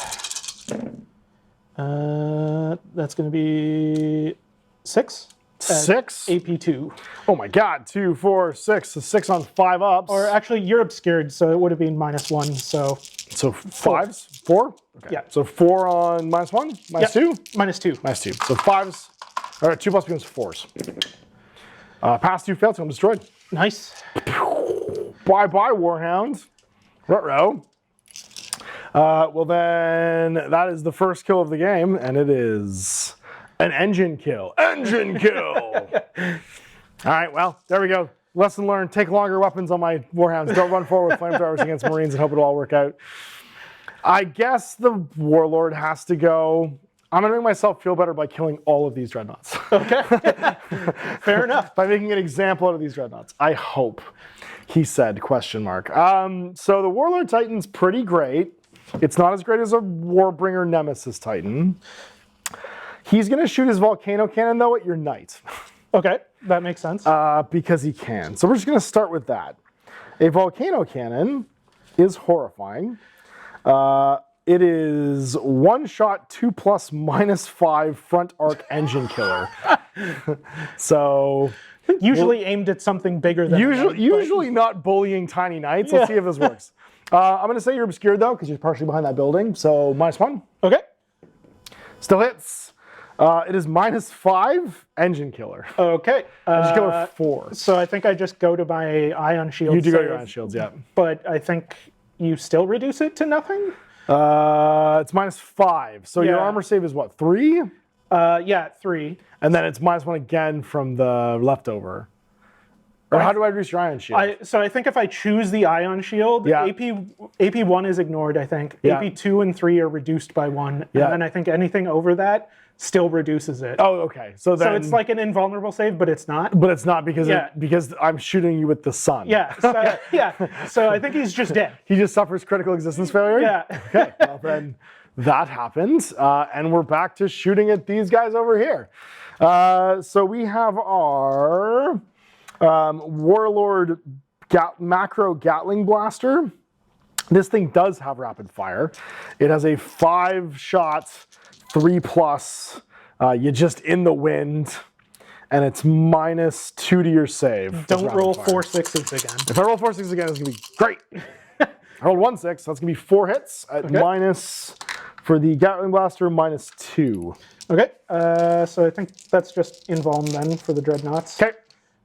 That's going to be 6. 6? AP2. Oh my god, 2, 4, 6. So 6 on 5 ups. Or actually, you're obscured, so it would have been -1, so... So 5s? 4? Okay. Yeah. So 4 on -1? -2? -2. -2. So 5s. All right, 2 plus becomes 4s. Pass 2 failed, so I'm destroyed. Nice. Bye-bye, Warhound. Ruh-roh. Well then, that is the first kill of the game, and it is an engine kill. Engine kill! All right, well, there we go. Lesson learned, take longer weapons on my Warhounds. Don't run forward with flamethrowers against Marines and hope it'll all work out. I guess the Warlord has to go. I'm going to make myself feel better by killing all of these Dreadnoughts. Okay. Fair enough. By making an example out of these Dreadnoughts. I hope, he said, question mark. So the Warlord Titan's pretty great. It's not as great as a Warbringer Nemesis Titan. He's going to shoot his Volcano Cannon, though, at your Knight. Okay, that makes sense. Because he can. So we're just going to start with that. A Volcano Cannon is horrifying. It is 1 shot, 2+ -5 front arc engine killer. So usually aimed at something bigger than usually not bullying tiny knights. Let's see if this works. I'm going to say you're obscured though because you're partially behind that building. So -1. Okay. Still hits. It is -5 engine killer. Okay. Engine killer 4. So I think I just go to my ion shield. You do go to your ion shields, yeah. But I think you still reduce it to nothing? It's -5. So your armor save is what, 3? Yeah, 3. And then it's -1 again from the leftover. Or how do I reduce your ion shield? So I think if I choose the ion shield, AP1 is ignored, I think. Yeah. AP2 and 3 are reduced by 1. Yeah. And then I think anything over that still reduces it. Oh, okay. So it's like an invulnerable save, but it's not. But it's not because because I'm shooting you with the sun. Yeah. So, So I think he's just dead. He just suffers critical existence failure? Yeah. Okay. Well, then that happens. And we're back to shooting at these guys over here. So we have our Warlord Macro Gatling Blaster. This thing does have rapid fire. It has a 5-shot, 3+. You're just in the wind, and it's -2 to your save. Don't roll 4 6s again. If I roll 4 6s again, it's gonna be great. I rolled 1 6, so that's gonna be 4 hits at minus for the Gatling Blaster -2. Okay. So I think that's just invuln then for the Dreadnoughts. Okay.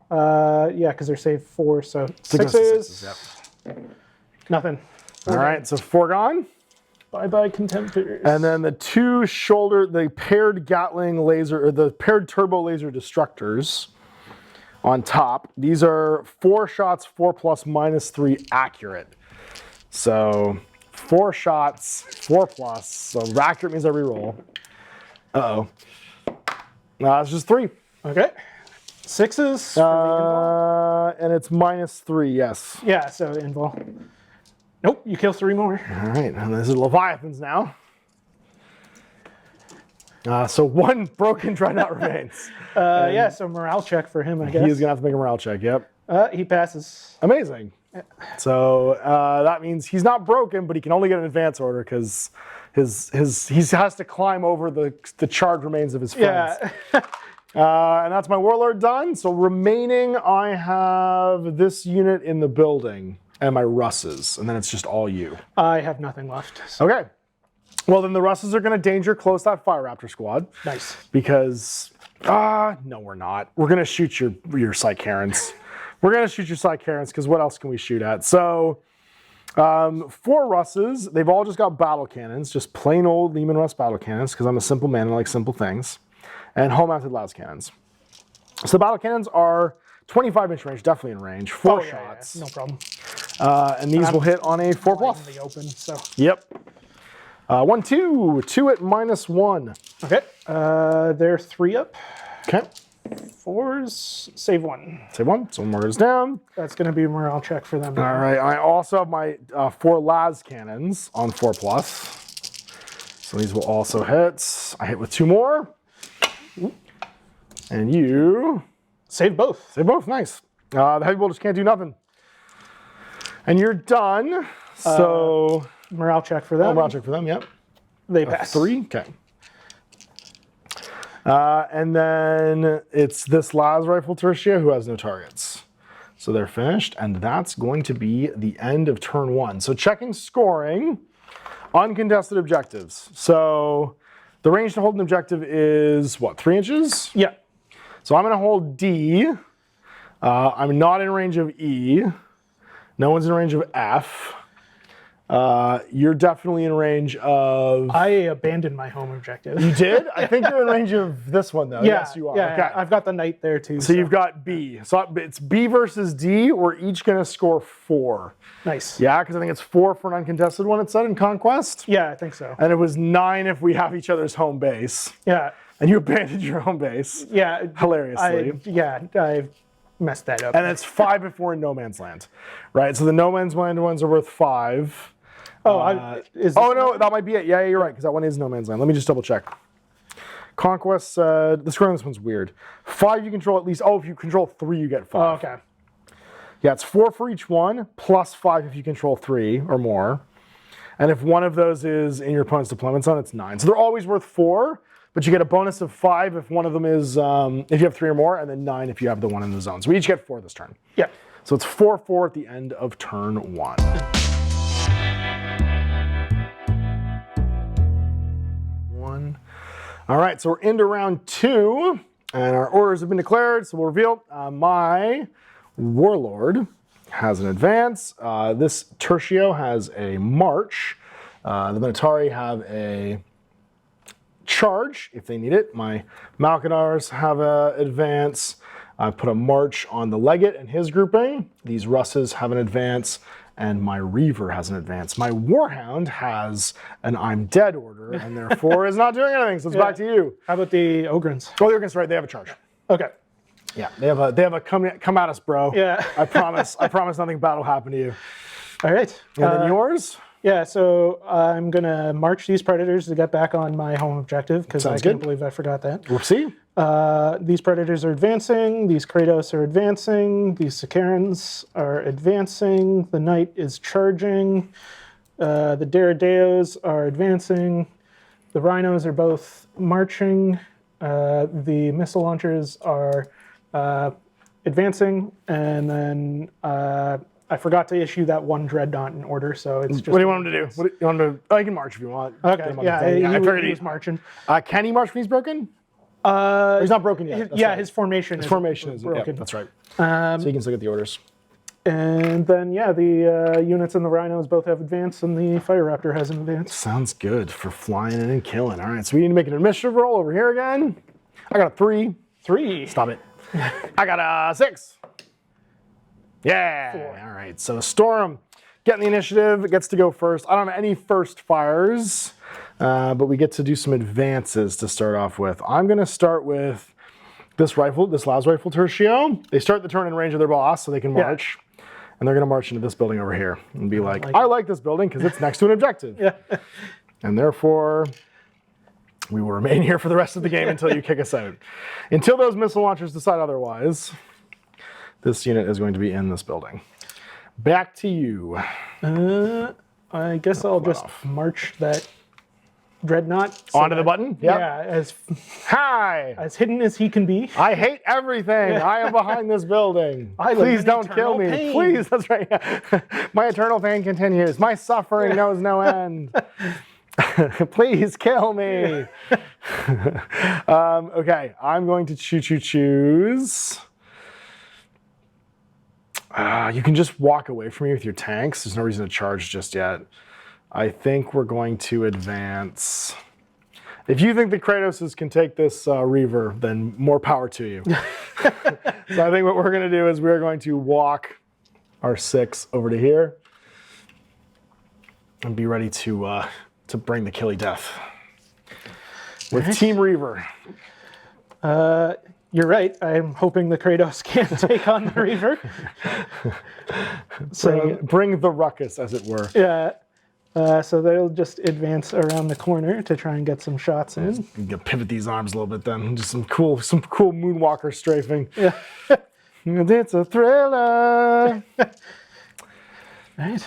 Yeah, because they're saved 4, so 6s. Yep. Nothing. All right, so 4 gone. Bye-bye contemptors. And then the the paired Gatling laser, or the paired turbo laser destructors on top. These are 4 shots, 4+ -3 accurate. So 4 shots, 4+. So accurate means I reroll. Uh-oh. It's just 3. Okay. 6s. And it's -3, yes. Yeah, so invul. Nope, you kill 3 more. All right, and this is Leviathans now. So 1 broken Dreadnought remains. Yeah, so morale check for him, I guess. He's gonna have to make a morale check, yep. He passes. Amazing. So that means he's not broken, but he can only get an advance order because he has to climb over the charred remains of his friends. Yeah. And that's my warlord done. So remaining, I have this unit in the building and my Russes, and then it's just all you. I have nothing left. So. Okay. Well, then the Russes are going to danger close that Fire Raptor squad. Nice. Because, no, we're not. We're going to shoot your Psycherans. We're going to shoot your Psycherans because what else can we shoot at? So, 4 Russes, they've all just got battle cannons, just plain old Lehman Russ battle cannons because I'm a simple man and I like simple things. And home-mounted las cannons. So the battle cannons are 25-inch range, definitely in range. 4 shots. Yeah, no problem. And these will hit on a 4+. In the open, so. Yep. 1, 2. 2 at -1. Okay. They're 3 up. Okay. 4s. Save 1. Save 1. So 1 more goes down. That's going to be a morale check for them. All right. I also have my 4 las cannons on 4+. So these will also hit. I hit with 2 more. And you save both. Save both. Nice. The heavy bolters can't do nothing. And you're done. So morale check for them. Morale check for them. Yep. They pass. 3. Okay. And then it's this las rifle tertia who has no targets. So they're finished, and that's going to be the end of turn 1. So checking scoring, uncontested objectives. So the range to hold an objective is what, 3 inches? Yeah. So I'm going to hold D. I'm not in range of E. No one's in range of F. You're definitely in range of... I abandoned my home objective. You did? I think you're in range of this one, though. Yeah, yes, you are. Yeah, okay. I've got the knight there, too. So you've got B. So it's B versus D. We're each going to score 4. Nice. Yeah, because I think it's 4 for an uncontested one, it said, in Conquest. Yeah, I think so. And it was 9 if we have each other's home base. Yeah. And you abandoned your home base. Yeah. Hilariously. I messed that up. And it's 5 if we're in no man's land. Right? So the no man's land ones are worth 5. Oh, no, that might be it. Yeah, you're right, because that one is no man's land. Let me just double check. Conquest said, the scoring on this one's weird. 5 you control at least, if you control 3, you get 5. Oh, okay. Yeah, it's 4 for each one, plus 5 if you control 3 or more. And if one of those is in your opponent's deployment zone, it's 9. So they're always worth 4, but you get a bonus of 5 if one of them is, if you have 3 or more, and then 9 if you have the one in the zone. So we each get 4 this turn. Yeah. So it's 4-4 at the end of turn 1. All right, so we're into round 2, and our orders have been declared, so we'll reveal. My warlord has an advance. This tertio has a march. The Minotauri have a charge if they need it. My Malkadars have an advance. I put a march on the legate and his grouping. These Russes have an advance. And my Reaver has an advance. My Warhound has an I'm dead order, and therefore is not doing anything. So it's back to you. How about the Ogrins? Oh, the Ogrins, right? They have a charge. Okay. Yeah, they have a come at us, bro. Yeah. I promise nothing bad will happen to you. All right. And then yours? Yeah, so I'm gonna march these Predators to get back on my home objective because I can't believe I forgot that. Whoopsie. These Predators are advancing, these Kratos are advancing, these Sicarans are advancing, the Knight is charging, the Daradeos are advancing, the Rhinos are both marching, the missile launchers are advancing, and then I forgot to issue that one Dreadnought in order, so it's just... What do you want him to do? What do you want him to... Oh, he can march if you want. Okay, yeah, I figured he was marching. Can he march when he's broken? Or he's not broken yet. His formation is broken. Yeah, that's right. So you can still get the orders. And then, the units and the Rhinos both have advance, and the Fire Raptor has an advance. Sounds good for flying in and killing. All right, so we need to make an initiative roll over here again. I got a 3. 3. Stop it. I got a 6. Yeah. 4. All right, so Storm getting the initiative, gets to go first. I don't have any first fires, but we get to do some advances to start off with. I'm going to start with this las rifle tertio. They start the turn in range of their boss, so they can march. Yeah. And they're going to march into this building over here and be like, I like this building because it's next to an objective. Yeah. And therefore, we will remain here for the rest of the game until you kick us out. Until those missile launchers decide otherwise, this unit is going to be in this building. Back to you. I guess I'll just march that Dreadnought. Onto the button? Yep. Yeah, Hi! as hidden as he can be. I hate everything. I am behind this building. I live Please in don't kill me. eternal pain. Please, that's right. My eternal pain continues. My suffering knows no end. Please kill me. Okay, I'm going to choose. You can just walk away from me with your tanks. There's no reason to charge just yet. I think we're going to advance. If you think the Kratoses can take this Reaver, then more power to you. So I think what we're going to do is we're going to walk our 6 over to here and be ready to bring the killy death with Team Reaver. You're right. I'm hoping the Kratos can't take on the Reaver. Bring the ruckus, as it were. Yeah. So they'll just advance around the corner to try and get some shots in. You can pivot these arms a little bit then. Just some cool moonwalker strafing. Yeah. It's a thriller. Right.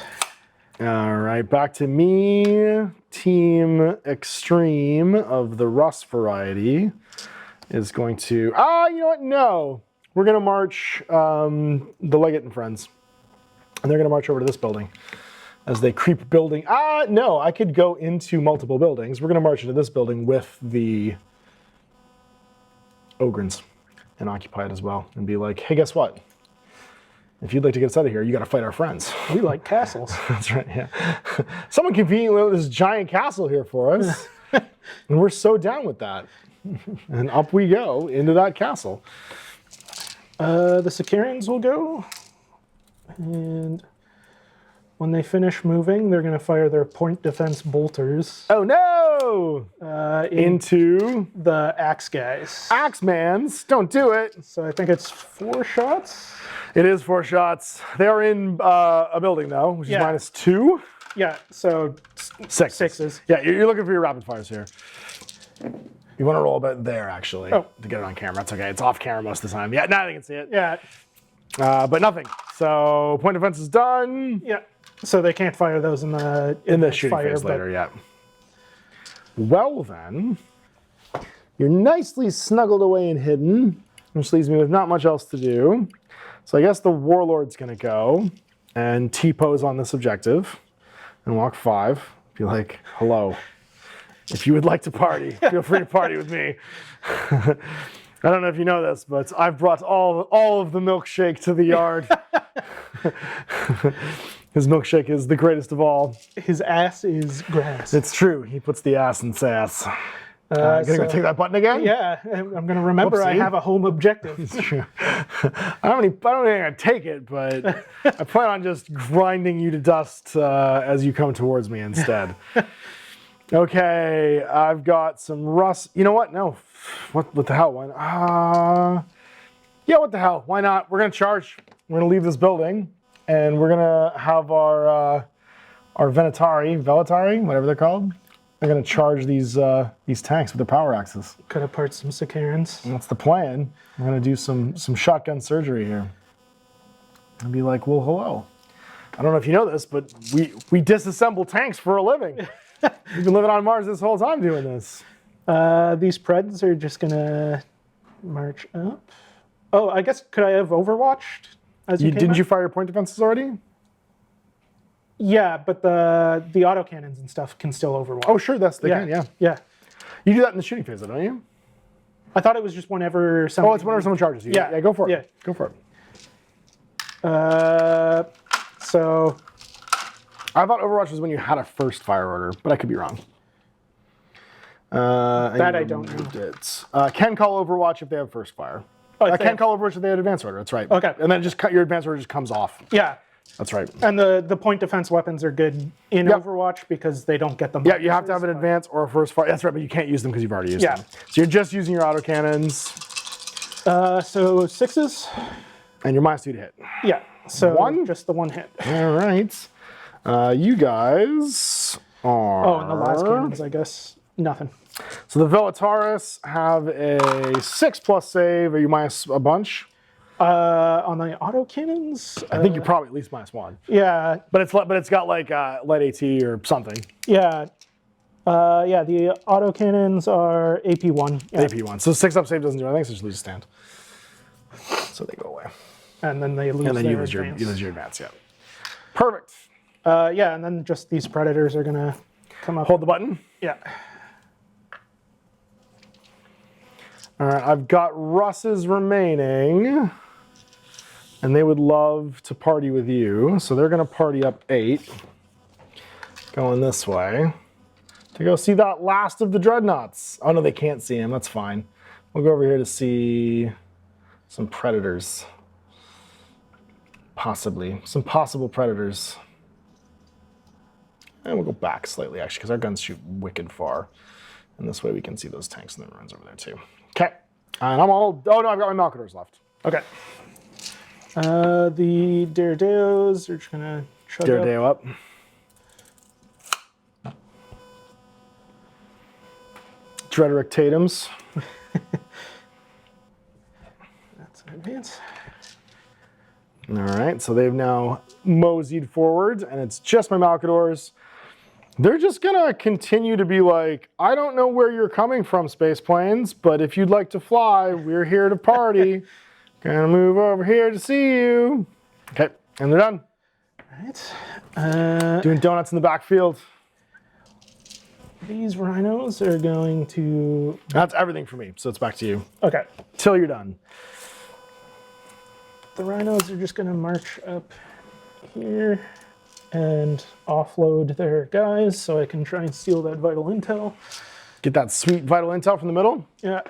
All right, back to me. Team Extreme of the Rust variety is going to... you know what? No. We're going to march the Legate and Friends. And they're going to march over to this building as they creep building. No, I could go into multiple buildings. We're going to march into this building with the Ogrins and occupy it as well and be like, hey, guess what? If you'd like to get us out of here, you got to fight our friends. We like castles. That's right, yeah. Someone conveniently lit this giant castle here for us. And we're so down with that. And up we go into that castle. The Sicarians will go. And when they finish moving, they're going to fire their point defense bolters. Oh no! Into the axe guys. Axemans, don't do it. So I think it's 4 shots. It is 4 shots. They are in a building though, which is -2. Yeah, so 6s. Yeah, you're looking for your rapid fires here. You want to roll a bit there actually to get it on camera. That's okay. It's off camera most of the time. Yeah, now they can see it. Yeah. But nothing. So point defense is done. Yeah. So they can't fire those in the shooting phase later. Yeah. Well then, you're nicely snuggled away and hidden, which leaves me with not much else to do. So I guess the Warlord's gonna go and T-pose on this objective and walk 5. Be like, hello. If you would like to party, feel free to party with me. I don't know if you know this, but I've brought all of the milkshake to the yard. His milkshake is the greatest of all. His ass is grass. It's true. He puts the ass in sass. Gonna go take that button again? Yeah, I'm gonna remember. Whoopsie. I have a home objective. It's true. I don't think I'm gonna take it, but I plan on just grinding you to dust as you come towards me instead. Okay, I've got some rust. You know what? No. What the hell? Why not? Yeah, what the hell? Why not? We're gonna charge. We're gonna leave this building, and we're gonna have our Velatari, whatever they're called. They're gonna charge these tanks with their power axes. Cut apart some Sicarians. That's the plan. We're gonna do some shotgun surgery here. And be like, well, hello. I don't know if you know this, but we disassemble tanks for a living. We've been living on Mars this whole time doing this. These Preds are just gonna march up. Oh, I guess, could I have overwatched? Didn't you fire your point defenses already? Yeah, but the autocannons and stuff can still overwatch. Oh, sure, they can, yeah. Yeah. You do that in the shooting phase, though, don't you? I thought it was just whenever someone... Oh, it's whenever someone charges you. Yeah, go for it. Yeah. Go for it. So... I thought Overwatch was when you had a first fire order, but I could be wrong. That I don't know. Can call Overwatch if they have first fire. Oh, can call Overwatch if they have advanced order. That's right. Okay. And then your advanced order just comes off. Yeah. That's right. And the point defense weapons are good in Overwatch because they don't get them. Yeah, you have to have an advance or a first fire. That's right, but you can't use them because you've already used them. So you're just using your autocannons. So 6s. And you're -2 to hit. Yeah. So 1? Just the 1 hit. All right. You guys are... Oh, and the last cannons, I guess. Nothing. So the Velataris have a 6+ save. Are you minus a bunch? On the autocannons? I think you're probably at least -1. Yeah. But it's got like light AT or something. Yeah. Yeah, the autocannons are AP1. Yeah. AP1. So 6-up save doesn't do anything, so just lose a stand. So they go away. And then they lose And then their you lose your advance, yeah. Perfect. Yeah, and then just these predators are going to come up. Hold the button. Yeah. All right, I've got Russ's remaining. And they would love to party with you. So they're going to party up 8. Going this way. To go see that last of the dreadnoughts. Oh, no, they can't see him. That's fine. We'll go over here to see some predators. Possibly. Some possible predators. And we'll go back slightly, actually, because our guns shoot wicked far. And this way we can see those tanks and the ruins over there, too. Okay. And I'm all... Oh, no, I've got my Malcadors left. Okay. The Daredeos are just going to chug Daredeo up. Drederic Tatums. That's an advance. All right, so they've now moseyed forward, and it's just my Malcadors. They're just gonna continue to be like, I don't know where you're coming from, space planes, but if you'd like to fly, we're here to party. Gonna move over here to see you. Okay, and they're done. All right. Doing donuts in the backfield. These rhinos are going to... That's everything for me, so it's back to you. Okay. Till you're done. The rhinos are just going to march up here and offload their guys so I can try and steal that vital intel. Get that sweet vital intel from the middle. Yeah.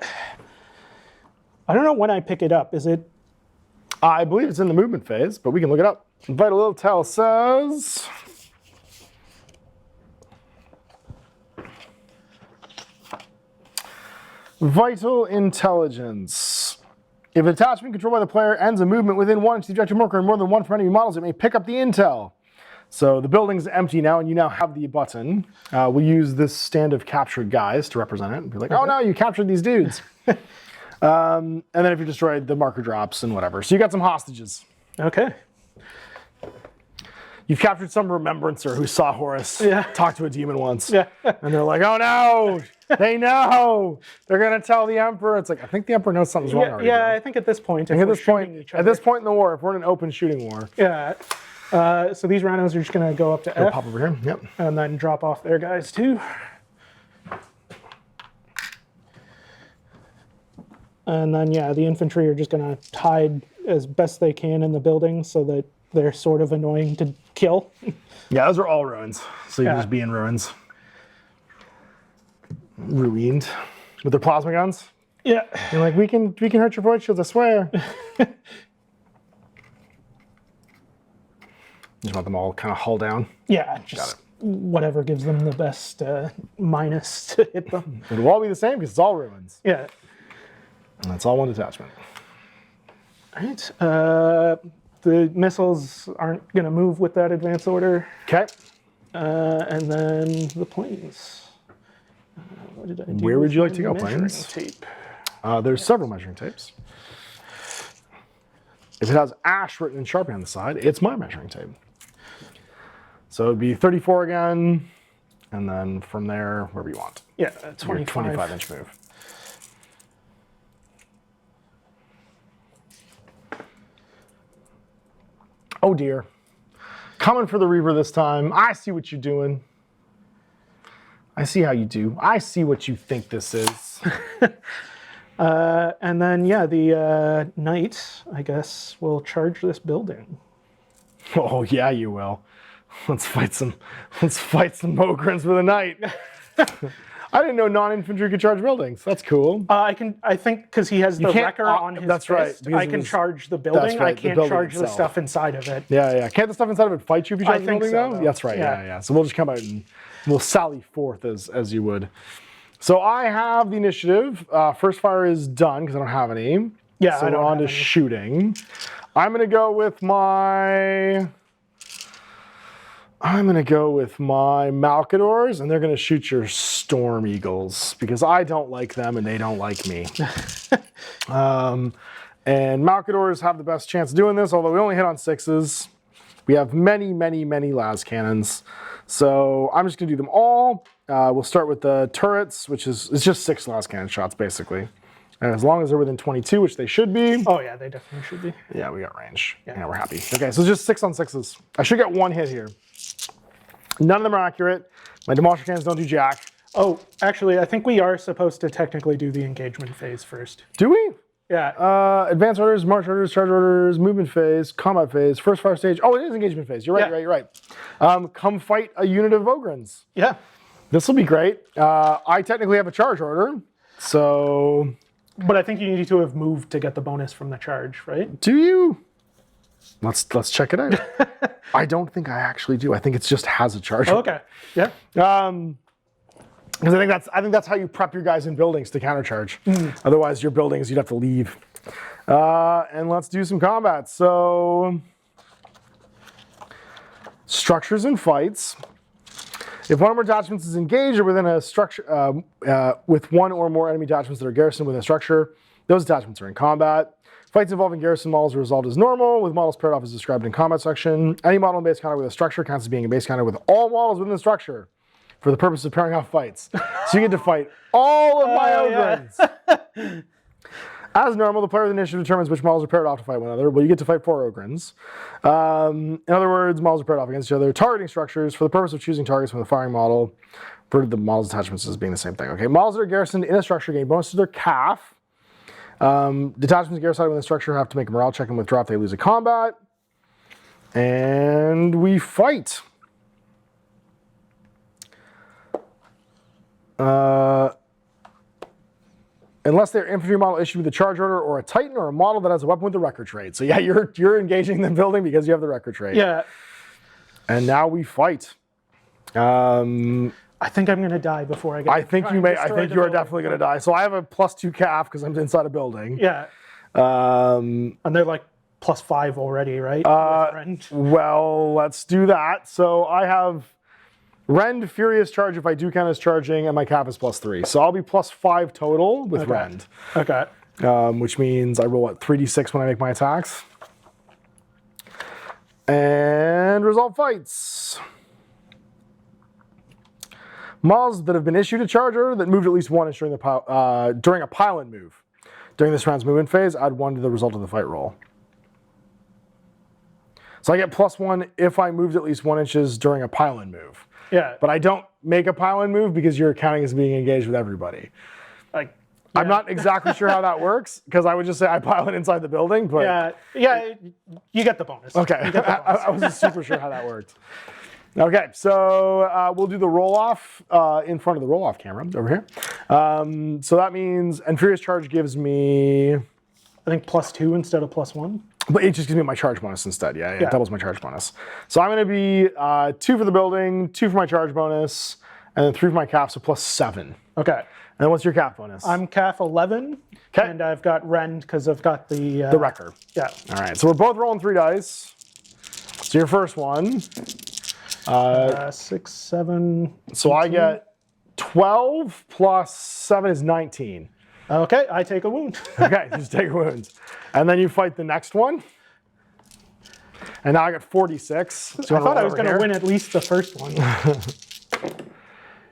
I don't know when I pick it up. Is it... I believe it's in the movement phase, but we can look it up. Vital intel says... Vital intelligence. If an attachment controlled by the player ends a movement within 1 inch of the objective marker and more than 1 from enemy models, it may pick up the intel. So the building's empty now, and you now have the button. We use this stand of captured guys to represent it. And be like, oh no, you captured these dudes. And then if you destroyed, the marker drops and whatever. So you got some hostages. Okay. You've captured some remembrancer who saw Horus talk to a demon once. Yeah. And they're like, oh no, they know. They're going to tell the Emperor. It's like, I think the Emperor knows something's wrong already. Yeah, I think at this point, at this point in the war, if we're in an open shooting war. Yeah. So these rhinos are just going to go up to F. Pop over here, yep. And then drop off their guys too. And then, yeah, the infantry are just going to hide as best they can in the building so that they're sort of annoying to kill. Yeah, those are all ruins. So you just be in ruins. Ruined. With their plasma guns? Yeah. You're like, we can hurt your void shields, I swear. Just want them all kind of hull down? Yeah, just whatever gives them the best minus to hit them. It'll all be the same because it's all ruins. Yeah. And that's all one detachment. All right. The missiles aren't going to move with that advance order. Okay. And then the planes. What did I do? Where would you like to go, planes? Tape. There's several measuring tapes. If it has Ash written in Sharpie on the side, it's my measuring tape. So it'd be 34 again, and then from there, wherever you want. Yeah, 25-inch move. Oh dear. Coming for the Reaver this time. I see what you're doing. I see how you do. I see what you think this is. And then, yeah, the Knight, I guess, will charge this building. Oh, yeah, you will. Let's fight some Mogrins with a Knight. I didn't know non-infantry could charge buildings. That's cool. I think because he has the wrecker on his fist, I can charge the building. I can't charge the stuff inside of it. Yeah. Can't the stuff inside of it fight you if you charge the building, though? That's right, yeah. So we'll just come out and we'll sally forth as you would. So I have the initiative. First fire is done because I don't have any. Yeah, so we're on to shooting. I'm going to go with my Malcadors, and they're going to shoot your Storm Eagles because I don't like them and they don't like me. And Malcadors have the best chance of doing this, although we only hit on 6s. We have many, many, many las cannons. So I'm just going to do them all. We'll start with the turrets, which is it's just 6 las cannon shots, basically. And as long as they're within 22, which they should be. Oh, yeah, they definitely should be. Yeah, we got range. Yeah, we're happy. Okay, so just 6 on 6s. I should get 1 hit here. None of them are accurate. My demolisher cannons don't do jack. Oh, actually, I think we are supposed to technically do the engagement phase first. Do we? Yeah. Advance orders, march orders, charge orders, movement phase, combat phase, first fire stage. Oh, it is engagement phase. You're right, you're right, you're right. Come fight a unit of Ogrins. Yeah. This will be great. I technically have a charge order, so... But I think you need to have moved to get the bonus from the charge, right? Do you? Let's check it out. I don't think I actually do. I think it just has a charge order. Okay. Yeah. Because I think that's how you prep your guys in buildings to countercharge. Otherwise, your buildings you'd have to leave. And let's do some combat. So, structures and fights. If one or more detachments is engaged or within a structure with one or more enemy detachments that are garrisoned within a structure, those detachments are in combat. Fights involving garrison models are resolved as normal, with models paired off as described in combat section. Any model in base counter with a structure counts as being a base counter with all models within the structure for the purpose of pairing off fights. So you get to fight all of my Ogrins. As normal, the player with initiative determines which models are paired off to fight one another. Well, you get to fight 4 Ogrins. In other words, models are paired off against each other. Targeting structures for the purpose of choosing targets from the firing model. For the models attachments as being the same thing. Okay, models that are garrisoned in a structure gain bonus to their CAF. Detachments garrisoned within the structure have to make a morale check and withdraw if they lose a combat. And we fight. Unless they're infantry model issued with a charge order or a Titan or a model that has a weapon with the record trait. So yeah, you're engaging the building because you have the record trait. Yeah. And now we fight. I think I'm gonna die before I get. I think you are definitely gonna die. So I have a +2 CAF because I'm inside a building. Yeah. And they're like +5 already, right? Well, let's do that. So I have Rend, Furious Charge if I do count as charging, and my CAF is +3. So I'll be +5 total with Rend. Okay. Which means I roll, 3d6 when I make my attacks. And resolve fights. Models that have been issued a charge order that moved at least 1 inch during a pile-in move. During this round's movement phase, add 1 to the result of the fight roll. So I get +1 if I moved at least 1 inches during a pile-in move. Yeah. But I don't make a pile-in move because you're counting as being engaged with everybody. Like, I'm not exactly sure how that works because I would just say I pile in inside the building. But yeah, you get the bonus. Okay, I wasn't super sure how that worked. Okay, so we'll do the roll-off in front of the roll-off camera over here. So that means, and Furious Charge gives me... I think +2 instead of +1. But it just gives me my charge bonus instead. Yeah, it doubles my charge bonus. So I'm going to be 2 for the building, 2 for my charge bonus, and then 3 for my CAF, so +7. Okay. And then what's your CAF bonus? I'm CAF 11, and I've got Rend because I've got the wrecker. Yeah. All right, so we're both rolling 3 dice. So your first one. 6, 7. So 18. I get 12 plus 7 is 19. Okay, I take a wound. Okay, you just take a wound. And then you fight the next one. And now I got 46. So I thought I was going to win at least the first one. 6,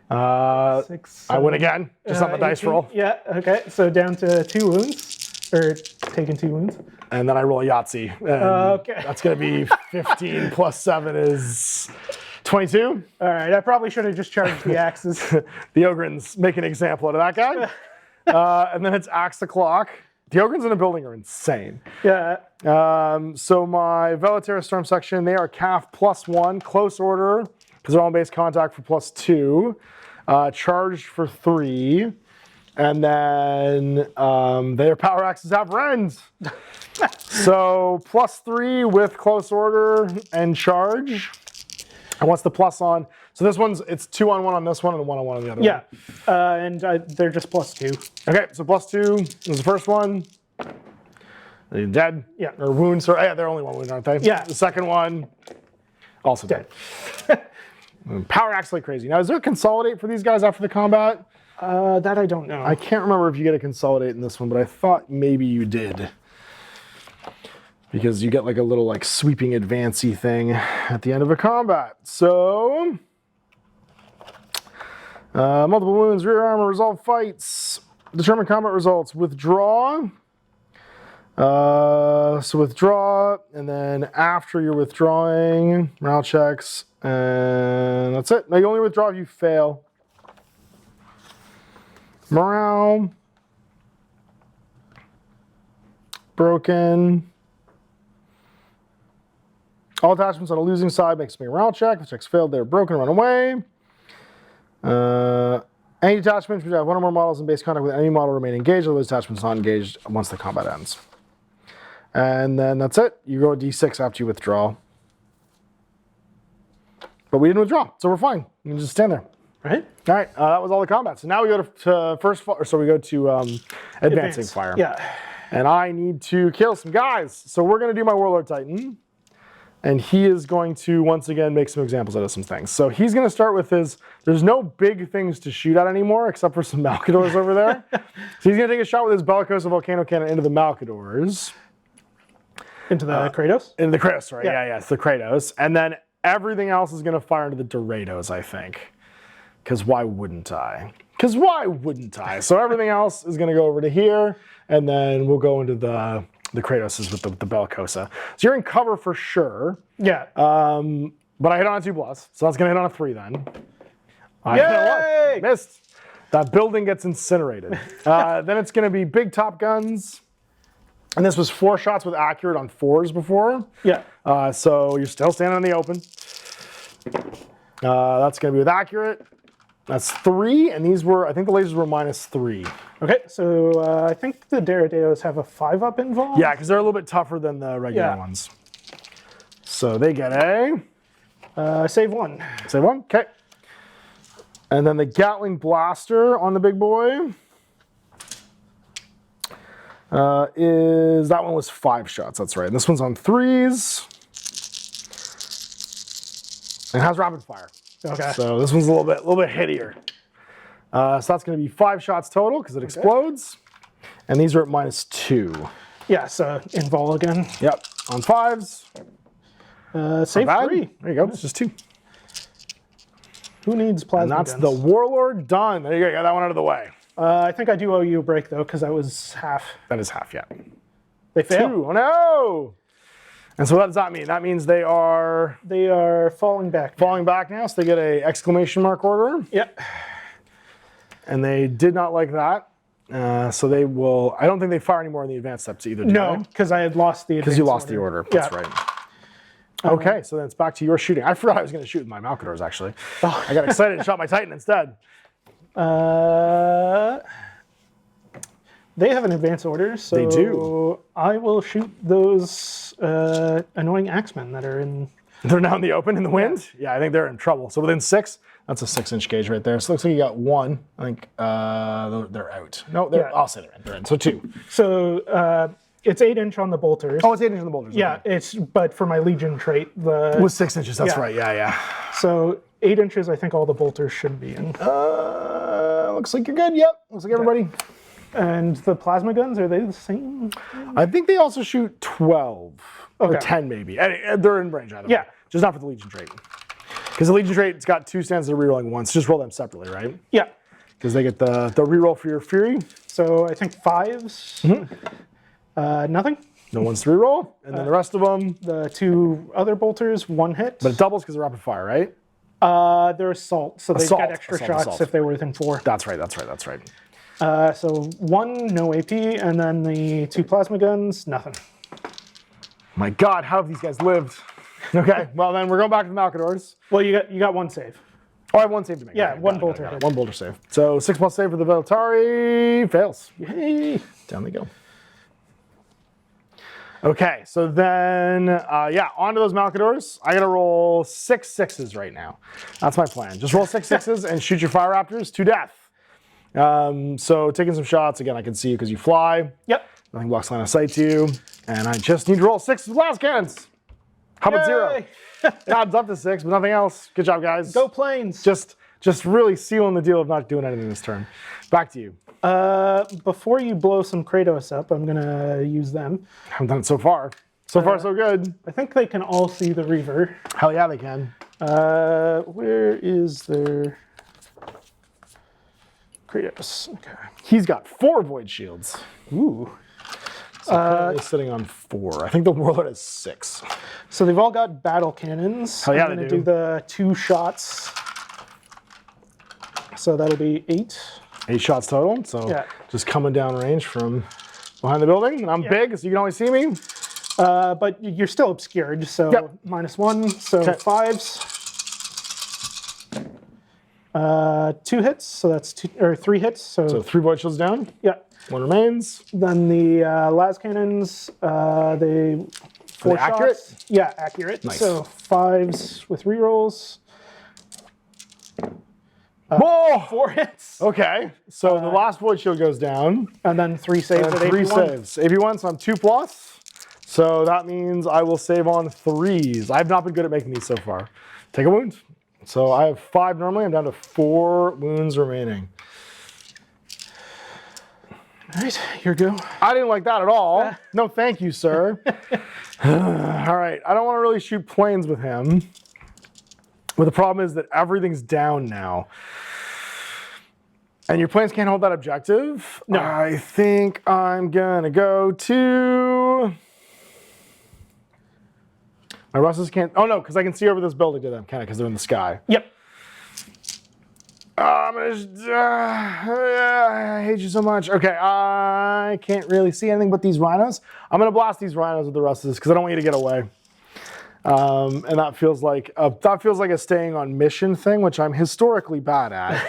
7, I win again, just on the 18. dice roll. Yeah, okay, so down to 2 wounds, or taking 2 wounds. And then I roll a Yahtzee. Okay. That's going to be 15 plus 7 is 22. All right, I probably should have just charged the axes. The Ogrins make an example out of that guy. And then it's Axe the Clock. The Ogrins in a building are insane. Yeah. So my Velaterra Storm section, they are CAF +1, close order, because they're all base contact for +2, charged for 3, and then their power axes have Rend. So +3 with close order and charge. And what's the plus on? So this one's, it's 2 on 1 on this one and 1 on 1 on the other one. Yeah, and they're just +2. Okay, so +2 is the first one. Are you dead? Yeah. Or wounds, or yeah, they're only 1 wound, aren't they? Yeah. The second one, also dead. Power acts like crazy. Now, is there a consolidate for these guys after the combat? That I don't know. I can't remember if you get a consolidate in this one, but I thought maybe you did. because you get like a little like sweeping advancey thing at the end of a combat. So multiple wounds, rear armor, resolve fights, determine combat results, withdraw. So withdraw, and then after you're withdrawing, morale checks, and that's it. Now you only withdraw if you fail. Morale. Broken. All attachments on a losing side makes me a morale check. The checks failed, they're broken, run away. Any attachments which have one or more models in base contact with any model remain engaged, or those attachments not engaged once the combat ends. And then that's it. You go D6 after you withdraw. But we didn't withdraw, so we're fine. You can just stand there. Right? All right, that was all the combat. So now we go to first, so we go to advancing fire. Yeah. And I need to kill some guys. So we're going to do my Warlord Titan. And he is going to, once again, make some examples out of some things. So he's going to start with his, there's no big things to shoot at anymore, except for some Malcadors over there. So he's going to take a shot with his Bellicosa Volcano Cannon into the Malcadors. Into the Kratos? Into the Kratos, sorry. Yeah, it's the Kratos. And then everything else is going to fire into the Dorados, I think. Because why wouldn't I? So everything else is going to go over to here, and then we'll go into the Kratoses with the Bellicosa. So you're in cover for sure. Yeah. But I hit on a 2+, so that's going to hit on a 3 then. Yay! Missed. That building gets incinerated. Then it's going to be big top guns. And this was 4 shots with accurate on 4s before. Yeah. So you're still standing in the open. That's going to be with accurate. That's 3, and these were, I think the lasers were -3. Okay, so I think the Dorados have a 5-up involved? Yeah, because they're a little bit tougher than the regular ones. So they get a... save 1. Save 1, okay. And then the Gatling Blaster on the big boy is, that one was 5 shots, that's right. And this one's on 3s. It has rapid fire. Okay. So this one's a little bit hittier. So that's going to be 5 shots total because it explodes. And these are at -2. Yeah, so invul again. Yep, on 5s. Save 3. There you go, it's just 2. Who needs plasma And that's guns? the Warlord done. There you go, got that one out of the way. I think I do owe you a break, though, because that was half. That is half, yeah. They fail. 2, oh no! And so what does that mean? That means they are... They are falling back. Falling back now, so they get a exclamation mark order. Yep. And they did not like that. So they will... I don't think they fire anymore in the advanced steps either, No, because I had lost the because you lost the order. That's right. Okay, so then it's back to your shooting. I forgot I was going to shoot with my Malcadors, actually. Oh. I got excited and shot my Titan instead. They have an advance order, so they do. I will shoot those annoying axemen that are in... They're now in the open in the wind? Yeah, I think they're in trouble. So within 6, that's a 6-inch gauge right there. So it looks like you got 1. I think they're out. No, I'll say they're in. They're in. So 2. So it's 8-inch on the bolters. Oh, it's 8-inch on the bolters. Yeah, okay. but for my Legion trait, the... It was 6 inches, that's right. Yeah. So 8 inches, I think all the bolters should be in. Looks like you're good. Yep. Looks like everybody. And the plasma guns, are they the same? I think they also shoot 12 or 10 maybe. And they're in range either way. Just not for the Legion trait. Because the Legion trait, it's got 2 stands of rerolling once. Just roll them separately, right? Yeah. Because they get the reroll for your Fury. So I think 5s. Nothing. No one's to reroll. And then the rest of them. The 2 other bolters, 1 hit. But it doubles because of rapid fire, right? They're assault, so they get extra shots if they were within 4. That's right. So 1, no AP, and then the 2 plasma guns, nothing. My God, how have these guys lived? Okay, well then we're going back to the Malcadors. Well, you got 1 save. Oh, I have 1 save to make. Yeah, okay, 1 bolter. 1 bolter save. So 6+ save for the Veltari fails. Yay! Down they go. Okay, so then, onto those Malcadors. I gotta roll 6 6s right now. That's my plan. Just roll 6 6s and shoot your Fire Raptors to death. So taking some shots, again, I can see you because you fly. Yep. Nothing blocks line of sight to you. And I just need to roll 6 blast cannons. How about 0? It adds up to 6, but nothing else. Good job, guys. Go planes. Just really sealing the deal of not doing anything this turn. Back to you. Before you blow some Kratos up, I'm gonna use them. I haven't done it so far. So far, so good. I think they can all see the Reaver. Hell yeah, they can. Where is their Kratos? Okay. He's got 4 void shields. Ooh. So currently sitting on 4. I think the warlord has 6. So they've all got battle cannons. Hell yeah, I'm going to do the 2 shots. So that'll be 8. 8 shots total. So just coming down range from behind the building. And I'm big, so you can only see me. But you're still obscured, so -1, so 5s. 2 hits, so that's 3 hits. So 3 void shields down. Yeah. 1 remains. Then the las cannons, they 4 shots. Accurate? Yeah, accurate. Nice. So 5s with rerolls. 4 hits. Okay, so the last void shield goes down. And then 3 saves at 3 AP1. saves. AP1, so I'm 2+. So that means I will save on 3s. I've not been good at making these so far. Take a wound. So I have 5 normally. I'm down to 4 wounds remaining. All right, here we go. I didn't like that at all. No, thank you, sir. All right, I don't want to really shoot planes with him. But the problem is that everything's down now. And your planes can't hold that objective. No. I think I'm going to go to... My Russes can't... Oh, no, because I can see over this building to them, can I? Because they're in the sky. Yep. I'm going to... I hate you so much. Okay, I can't really see anything but these rhinos. I'm going to blast these rhinos with the Russes because I don't want you to get away. And that feels like a staying on mission thing, which I'm historically bad at,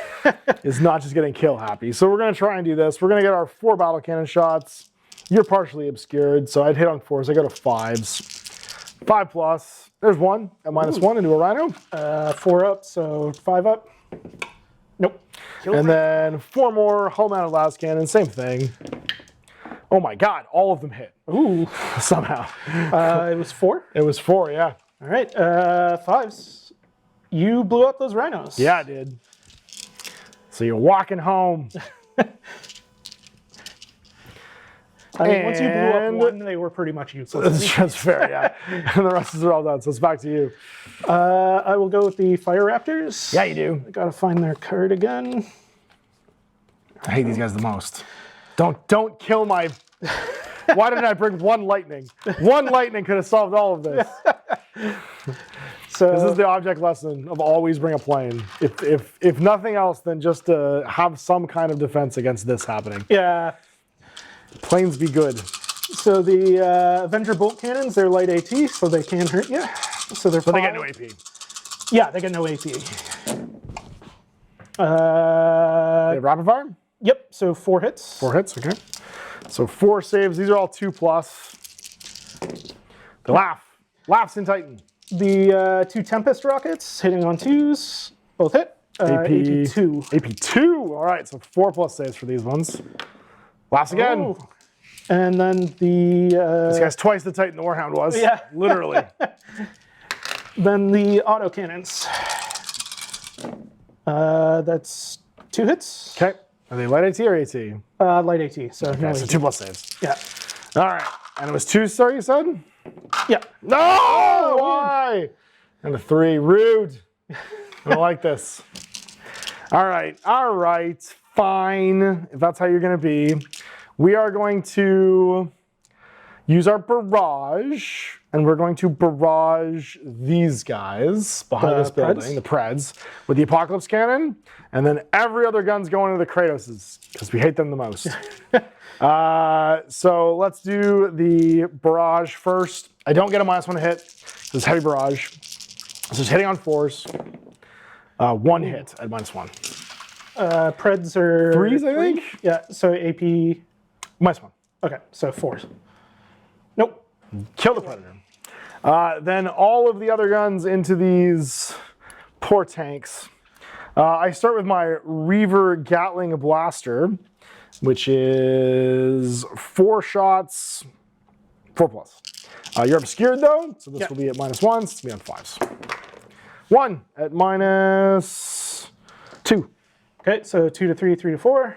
is not just getting kill happy. So we're going to try and do this. We're going to get our 4 battle cannon shots. You're partially obscured, so I'd hit on 4s. I go to 5s. 5+. There's 1 at -1 into a rhino. 4 up, so 5 up. Nope. And then 4 more hull mounted las cannon. Same thing. Oh my God! All of them hit. Ooh. Somehow. It was 4. It was 4. Yeah. All right. 5s. You blew up those rhinos. Yeah, I did. So you're walking home. I mean, once you blew up 1, they were pretty much useless. That's fair, yeah. And the rest are all done, so it's back to you. I will go with the Fire Raptors. Yeah, you do. I gotta find their card again. I hate these guys the most. Don't kill my... Why didn't I bring 1 lightning? 1 lightning could have solved all of this. So this is the object lesson of always bring a plane. If nothing else, then just to have some kind of defense against this happening. Yeah. Planes be good. So the Avenger bolt cannons, they're light AT, so they can hurt you. So they're. But they get no AP. Yeah, they get no AP. They have rapid fire? Yep. So 4 hits. 4 hits. Okay. So 4 saves. These are all 2+. The laughs in Titan. The 2 Tempest rockets hitting on 2s, both hit. AP2. AP2. All right. So 4+ saves for these ones. Laughs again. Oh. And then the... this guy's twice the Titan the Warhound was. Yeah. Literally. Then the autocannons. That's 2 hits. Okay. Are they light AT or AT? Light AT, so no Okay, so AT. 2+ saves. Yeah. All right. And it was 2, sorry, you said? Yeah. No! Why? And a 3. Rude. I don't like this. All right. All right. Fine. If that's how you're going to be. We are going to use our barrage, and we're going to barrage these guys behind this building, the Preds, with the Apocalypse Cannon, and then every other gun's going to the Kratoses, because we hate them the most. So let's do the barrage first. I don't get a -1 to hit. This is heavy barrage. So it's hitting on 4s. 1 hit at -1. Preds are 3s, I think? Yeah, so AP... -1. Okay, so 4s. Nope. Kill the Predator. Then all of the other guns into these poor tanks. I start with my Reaver Gatling Blaster, which is 4 shots, 4+. You're obscured though, so this will be at -1. It's going to be on 5s. 1 at -2. Okay, so 2 to 3, 3 to 4.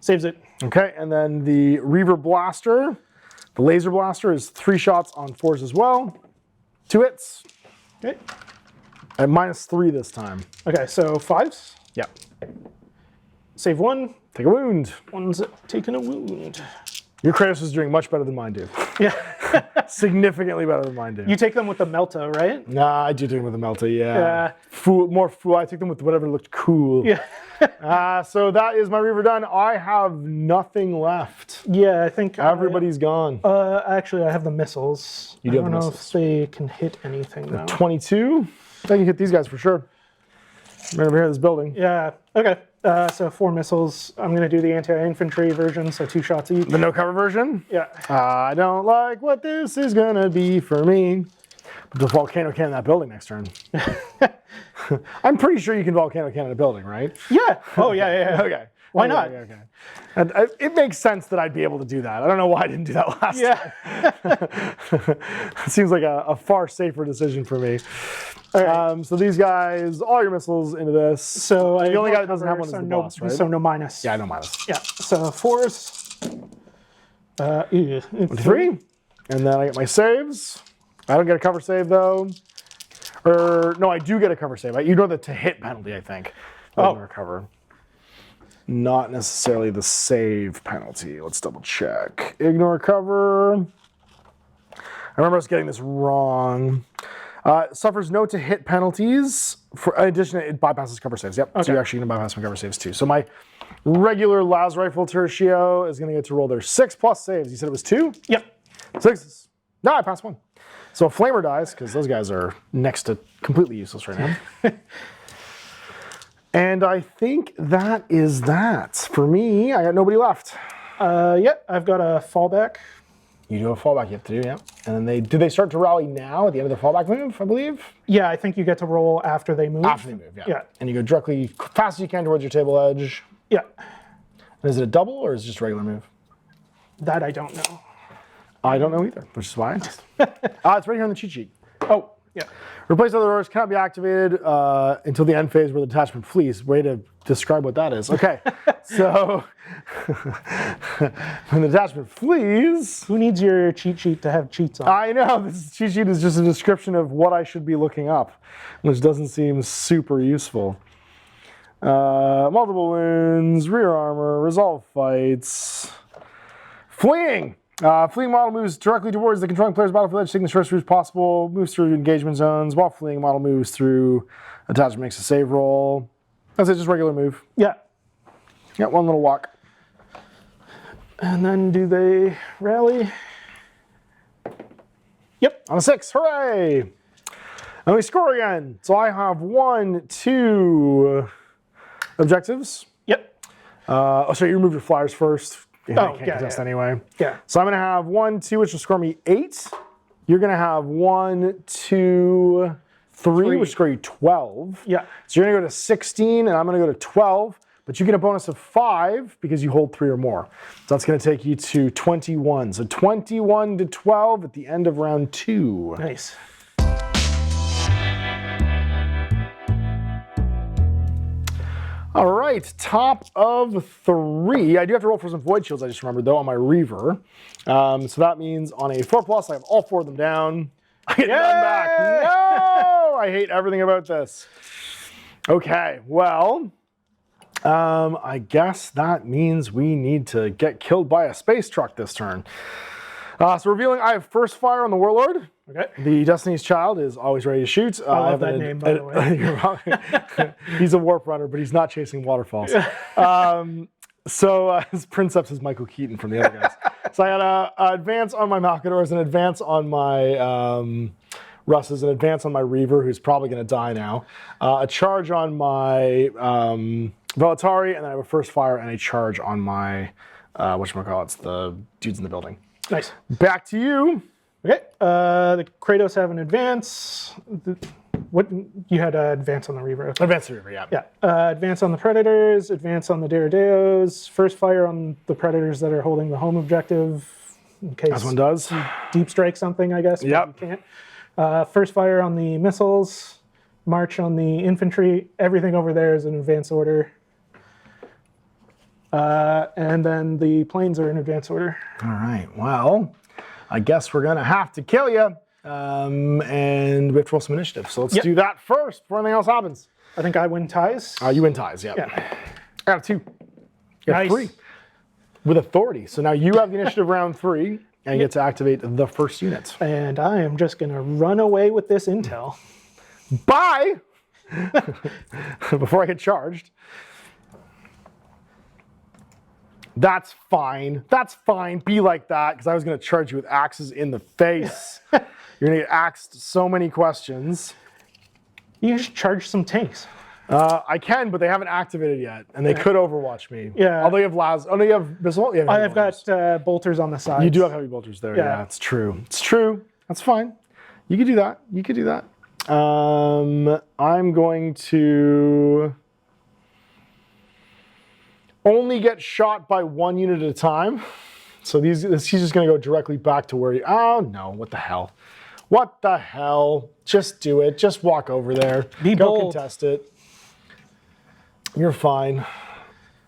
Saves it. Okay, and then the Reaver Blaster The laser blaster is 3 shots on 4s as well. 2 hits. Okay. At -3 this time. Okay, so 5s. Yep. Save 1. Take a wound. One's taking a wound. Your Kratos is doing much better than mine do. Yeah. Significantly better than mine do. You take them with the Melta, right? Nah, I do take them with the Melta, yeah. Yeah. More fool. I take them with whatever looked cool. Yeah. So that is my Reaver done. I have nothing left. Yeah, I think Everybody's gone. Actually, I have the missiles. You do I have don't the know missiles. if they can hit anything though. 22. I can hit these guys for sure. Right over here in this building. Yeah. Okay. So 4 missiles. I'm gonna do the anti-infantry version, so 2 shots each. The no cover version? Yeah. I don't like what this is gonna be for me. But the volcano cannon that building next turn. I'm pretty sure you can volcano cannon a building, right? Yeah. Oh yeah. Okay. Why not? Okay. And it makes sense that I'd be able to do that. I don't know why I didn't do that last time. It seems like a far safer decision for me. Right. So these guys, all your missiles into this. So the only guy that doesn't have one is the no, boss, right? So no minus. Yeah, no minus. Yeah. So 4s. 3. And then I get my saves. I don't get a cover save though. Or no, I do get a cover save. You know the to hit penalty, I think. Recover. Not necessarily the save penalty. Let's double check. Ignore cover. I remember us getting this wrong. Suffers no to hit penalties. In addition, it bypasses cover saves. Yep. Okay. So you're actually going to bypass my cover saves too. So my regular las rifle tertio is going to get to roll their 6+ saves. You said it was 2? Yep. 6. No, I passed 1. So a flamer dies because those guys are next to completely useless right now. And I think that is that. For me, I got nobody left. Yeah, I've got a fallback. You do a fallback you have to do, yeah. And then do they start to rally now at the end of the fallback move, I believe? Yeah, I think you get to roll after they move. After they move, yeah. Yeah. And you go directly, fast as you can towards your table edge. Yeah. And is it a double or is it just a regular move? That I don't know. I don't know either, which is why I asked. It's right here on the cheat sheet. Oh, yeah. Replace other orders cannot be activated until the end phase where the detachment flees. Way to describe what that is. Okay, so when the detachment flees... Who needs your cheat sheet to have cheats on? I know, this cheat sheet is just a description of what I should be looking up, which doesn't seem super useful. Multiple wounds, rear armor, resolve fights, fleeing. Fleeing model moves directly towards the controlling player's battlefield edge, taking the shortest route possible, moves through engagement zones, while fleeing model moves through, attachment makes a save roll. That's it, just regular move. Yeah. Got one little walk. And then do they rally? Yep. On a 6, hooray! And we score again. So I have 1, 2 objectives. Yep. So you remove your flyers first. I can't contest yeah. anyway. Yeah. So I'm going to have 1, 2, which will score me 8. You're going to have 1, 2, 3, which will score you 12. Yeah. So you're going to go to 16, and I'm going to go to 12. But you get a bonus of 5 because you hold 3 or more. So that's going to take you to 21. So 21 to 12 at the end of round 2. Nice. All right, top of 3. I do have to roll for some void shields, I just remembered, though, on my Reaver. So that means on a 4+, I have all 4 of them down. I get none back. No! I hate everything about this. Okay, well, I guess that means we need to get killed by a space truck this turn. So revealing, I have first fire on the Warlord. Okay. The Destiny's Child is always ready to shoot. I love that name, by the way. You're wrong. He's a warp runner, but he's not chasing waterfalls. So his Princeps is Michael Keaton from the other guys. So I got an advance on my Malcadors, an advance on my Russes, an advance on my Reaver, who's probably going to die now, a charge on my Velatari, and then I have a first fire and a charge on my, whatchamacallits, the dudes in the building. Nice. Back to you. Okay. The Kratos have an advance. What you had advance on the Reaver? Okay. Advance the Reaver, yeah. Yeah. Advance on the Predators. Advance on the Daradeos. First fire on the Predators that are holding the home objective. In case As one does. Deep strike something, I guess. Yep. You can't. First fire on the missiles. March on the infantry. Everything over there is in advance order. And then the planes are in advance order. All right. Well, I guess we're going to have to kill you. And we have to roll some initiative. So let's do that first before anything else happens. I think I win ties. You win ties, yeah. I got a 2. You got 3. With authority. So now you have the initiative round 3 and get to activate the first unit. And I am just going to run away with this intel. Bye! Before I get charged. That's fine. That's fine. Be like that, because I was going to charge you with axes in the face. You're going to get axed so many questions. You can just charge some tanks. I can, but they haven't activated yet, and they could overwatch me. Yeah. Although you have Oh, no, you have missile. I've got bolters on the side. You do have heavy bolters there. Yeah, it's true. It's true. That's fine. You can do that. You could do that. I'm going to only get shot by 1 unit at a time. So he's just going to go directly back to where oh, no. What the hell? What the hell? Just do it. Just walk over there. Go contest it. You're fine. I'm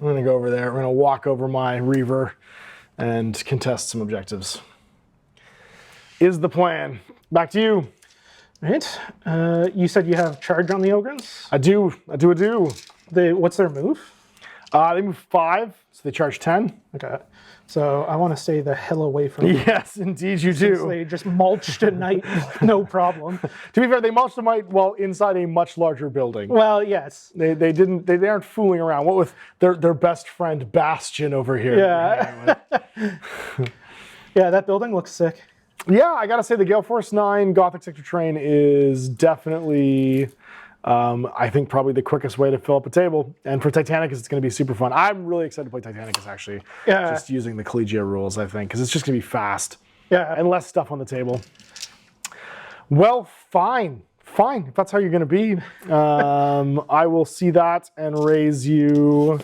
going to go over there. We're going to walk over my Reaver and contest some objectives. Is the plan. Back to you. Right. You said you have charge on the Ogrins? I do. What's their move? They move 5, so they charge 10. Okay. So I want to stay the hell away from them. Yes, indeed you do. Since they just mulched at night, no problem. To be fair, they mulched at night while inside a much larger building. Well, yes. They aren't fooling around. What with their best friend Bastion over here. Yeah. Yeah, that building looks sick. Yeah, I gotta say the Gale Force 9 Gothic Sector Train is definitely, I think, probably the quickest way to fill up a table. And for Titanicus, it's gonna be super fun. I'm really excited to play Titanicus, actually. Yeah. Just using the Collegia rules, I think, because it's just gonna be fast. Yeah. And less stuff on the table. Well, fine. If that's how you're gonna be. I will see that and raise you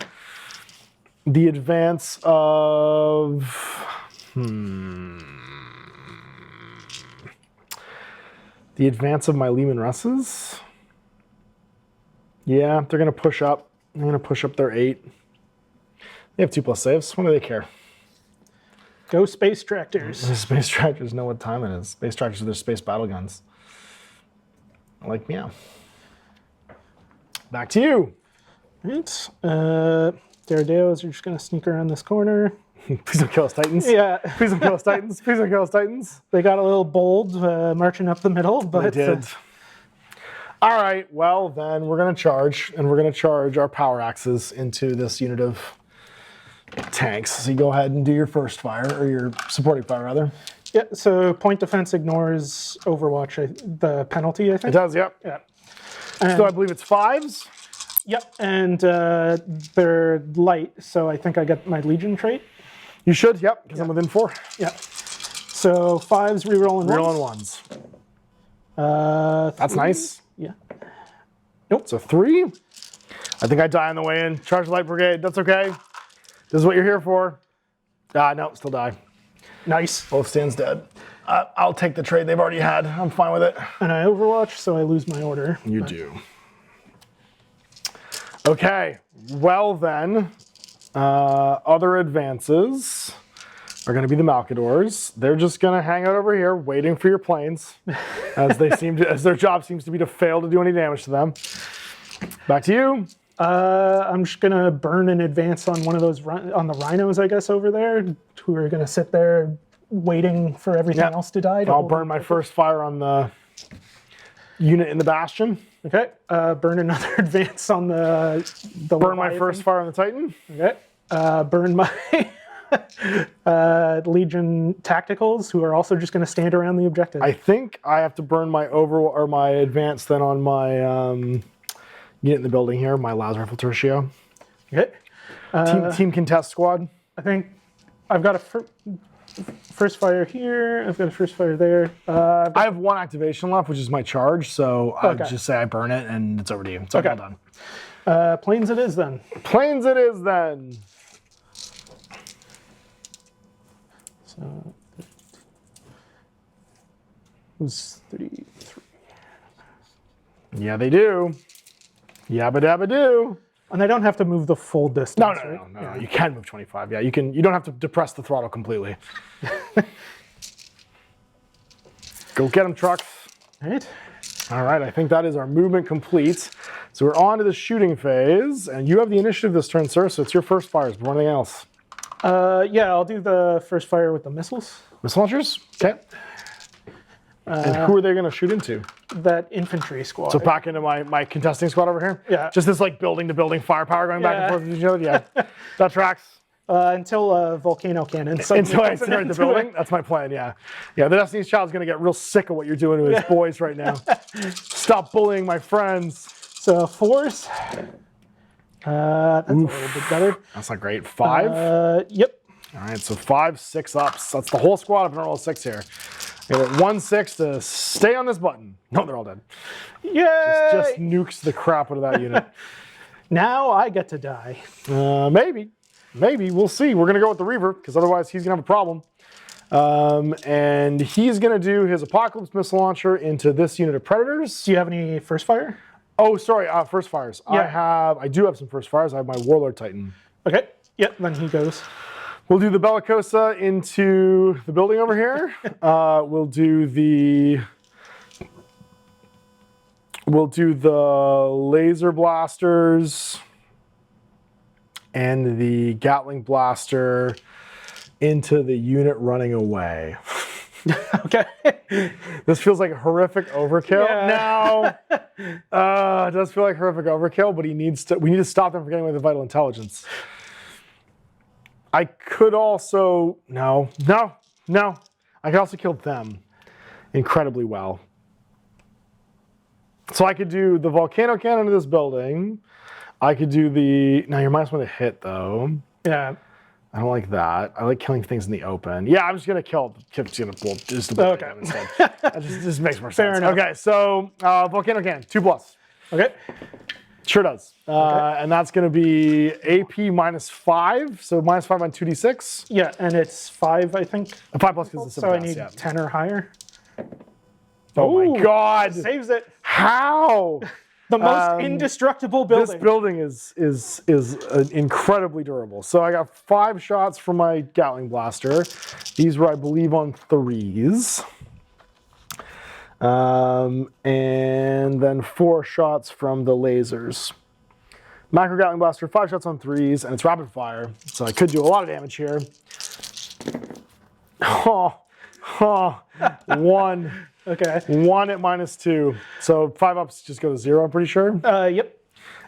the advance of... The advance of my Lehman Russes? Yeah, they're going to push up. They're going to push up their 8. They have 2+ saves. What do they care? Go Space Tractors. The Space Tractors know what time it is. Space Tractors are their space battle guns. Like meow. Back to you. Right. Daredeos are just going to sneak around this corner. Please don't kill us, Titans. Yeah. Please don't kill us, Titans. Please don't kill us, Titans. They got a little bold marching up the middle, but... They did. All right, well, then we're going to charge, and we're going to charge our power axes into this unit of tanks. So you go ahead and do your first fire, or your supporting fire, rather. Yeah, so point defense ignores Overwatch, the penalty, I think. It does, yep. Yeah. So I believe it's 5s. Yep, and they're light, so I think I get my Legion trait. You should, yep, because I'm within 4. Yep. So 5s, rerolling 1s. Rerolling 1s. That's nice. Yeah. Nope. So 3. I think I die on the way in. Charge Light Brigade. That's okay. This is what you're here for. No, still die. Nice. Both stands dead. I'll take the trade they've already had. I'm fine with it. And I Overwatch, so I lose my order. You do. Okay. Well then, other advances are going to be the Malcadors. They're just going to hang out over here, waiting for your planes, as their job seems to be to fail to do any damage to them. Back to you. I'm just gonna burn an advance on one of those on the rhinos, I guess, over there, who are gonna sit there waiting for everything else to die. I'll burn my first fire on the unit in the Bastion. Okay. Burn another advance on the burn my first fire on the Titan. Okay. Burn my Legion tacticals, who are also just going to stand around the objective. I think I have to burn my my advance then on my unit in the building here, my Las Rifle Tertio. Okay. Team contest squad. I think I've got a first fire here. I've got a first fire there. I have 1 activation left, which is my charge. So I would just say I burn it, and it's over to you. It's all done. Planes it is then. Planes it is then. So it was 33. Yeah, they do. Yabba dabba do. And I don't have to move the full distance. No. Yeah. You can move 25. Yeah, you can. You don't have to depress the throttle completely. Go get them, trucks. All right. All right, I think that is our movement complete. So we're on to the shooting phase, and you have the initiative this turn, sir, so it's your first fires before anything else. Yeah, I'll do the first fire with the missiles. Missile launchers? Okay. And who are they going to shoot into? That infantry squad. So back into my contesting squad over here? Yeah. Just this like building to building firepower going back and forth with each other? Yeah. That tracks. Until volcano cannon. Until I incinerate the building? That's my plan, yeah. Yeah, the Destiny's Child's going to get real sick of what you're doing to his boys right now. Stop bullying my friends. So force. That's a little bit better. That's not great. 5? Yep. All right, so 5, 6 ups. That's the whole squad if I don't roll a 6 here. I got 1, 6 to stay on this button. No, they're all dead. Yay! Just nukes the crap out of that unit. Now I get to die. Maybe. Maybe. We'll see. We're going to go with the Reaver, because otherwise he's going to have a problem. And he's going to do his Apocalypse Missile Launcher into this unit of Predators. Do you have any first fire? Oh, sorry. First fires. Yeah. I do have some first fires. I have my Warlord Titan. Okay. Yep, then he goes. We'll do the Bellicosa into the building over here. We'll do the laser blasters and the Gatling blaster into the unit running away. Okay. This feels like horrific overkill. Yeah. No. It does feel like horrific overkill, but we need to stop them from getting away with vital intelligence. I could also, no. I could also kill them incredibly well. So I could do the volcano cannon to this building. I could do now you're -1 to hit though. Yeah. I don't like that. I like killing things in the open. Yeah, I'm just gonna kill. Just the building instead. That just makes more sense. Fair enough. Okay, so volcano cannon, 2+. Okay. Sure does. And that's going to be AP -5, so -5 on 2d6. Yeah, and it's 5, I think. 5+ because it's so I need 10 or higher. Oh my God! Saves it. How? The most indestructible building. This building is incredibly durable. So I got 5 shots from my Gatling blaster. These were, I believe, on 3s. And then 4 shots from the lasers. Macro Gatling blaster, 5 shots on 3s, and it's rapid fire, so I could do a lot of damage here. 1. Okay. 1 at -2. So 5 ups just go to 0, I'm pretty sure. Yep.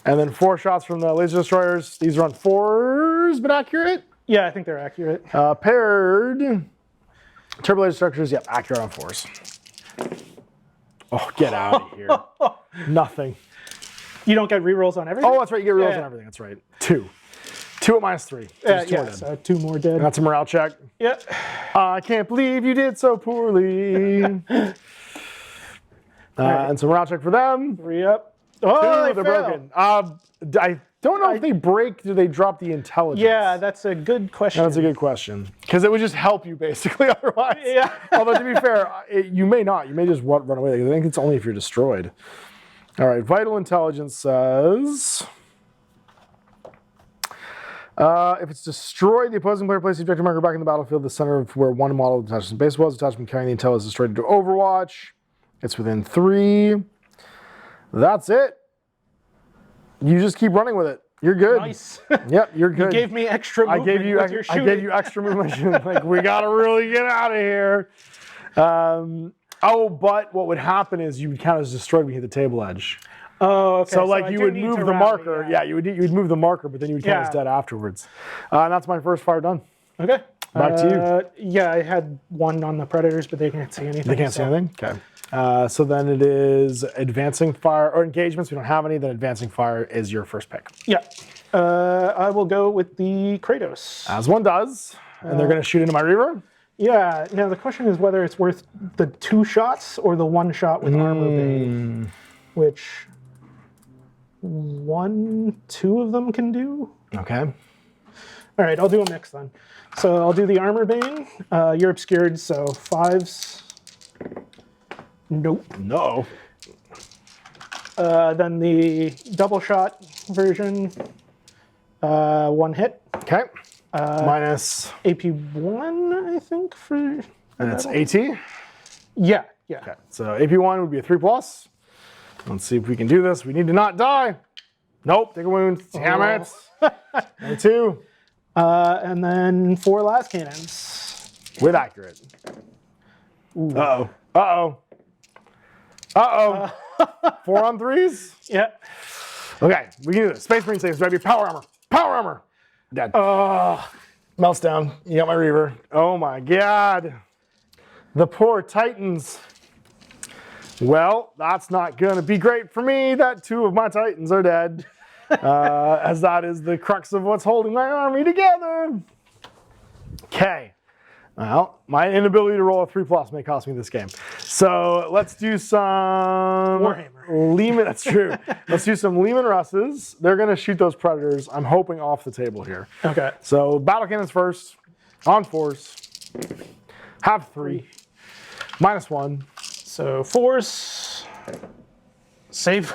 And then 4 shots from the laser destroyers. These are on 4s, but accurate? Yeah, I think they're accurate. Paired. Turbo laser structures, yep, accurate on 4s. Oh, get out of here. Nothing. You don't get rerolls on everything? Oh, that's right. You get rerolls on everything. That's right. 2. 2 at -3. Yeah, so 2 more dead. That's a morale check. Yep. I can't believe you did so poorly. And some morale check for them. 3 up. Oh, they're broken. I don't know if they break. Do they drop the intelligence? Yeah, that's a good question. That's a good question. Because it would just help you basically otherwise. Yeah. Although to be fair, you may not. You may just run away. I think it's only if you're destroyed. All right. Vital intelligence says, if it's destroyed, the opposing player places the objective marker back in the battlefield, the center of where one model of the detachment base was. Detachment carrying the intel is destroyed into Overwatch. It's within 3. That's it. You just keep running with it. You're good. Nice. Yep, you're good. You gave me extra movement with your shooting. I gave you extra movement. Like, we got to really get out of here. But what would happen is you would count as destroyed when you hit the table edge. Oh, okay. So like you would move the marker. Yeah, you would move the marker, but then you would count as dead afterwards. And that's my first fire done. Okay. Back to you. Yeah, I had 1 on the Predators, but they can't see anything. They can't see anything? Okay. So then it is advancing fire, or engagements. We don't have any. Then advancing fire is your first pick. Yeah. I will go with the Kratos. As one does. And they're going to shoot into my Reaver? Yeah. Now the question is whether it's worth the 2 shots or the 1 shot with armor bay, which 2 of them can do. Okay. All right, I'll do a mix then. So I'll do the armor bane. You're obscured, so 5s. Nope. No. Then the double shot version. 1 hit. Okay. Minus AP1, I think, for. And it's AT? Yeah. Yeah. Okay. So AP1 would be a 3+. Let's see if we can do this. We need to not die. Nope. Take a wound. Damn it. Number 2. And then 4 last cannons. With accurate. Ooh. Uh-oh. Uh-oh. Uh-oh. 4 on 3s? Yeah. Okay, we can do this. Space Marine saves, baby. Power armor. Power armor. Dead. Melts down. You got my Reaver. Oh my god. The poor Titans. Well, that's not going to be great for me that 2 of my Titans are dead. As that is the crux of what's holding my army together. Okay. Well, my inability to roll a 3+ may cost me this game. So let's do some Warhammer. Lehman. That's true. Let's do some Lehman Russes. They're going to shoot those Predators. I'm hoping off the table here. Okay. So battle cannons first. On 4s. Have 3. -1. So force. Save.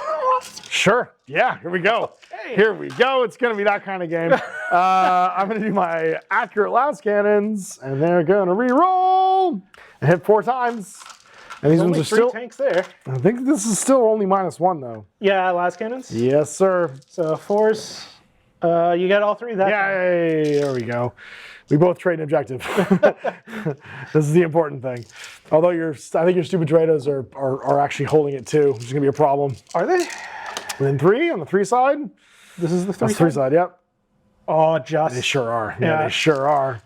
Sure. Yeah, here we go. Okay. Here we go. It's going to be that kind of game. I'm going to do my accurate last cannons, and they're going to re-roll and hit 4 times. And these ones are 3 still... tanks there. I think this is still only -1, though. Yeah, last cannons. Yes, sir. So force. You got all 3 that time. Yay! There we go. We both trade an objective. This is the important thing. Although I think your stupid Drados are actually holding it too, which is going to be a problem. Are they? And then 3 on the 3 side. This is the 3 That's 3 side, yep. Oh, just. They sure are. Yeah, they sure are.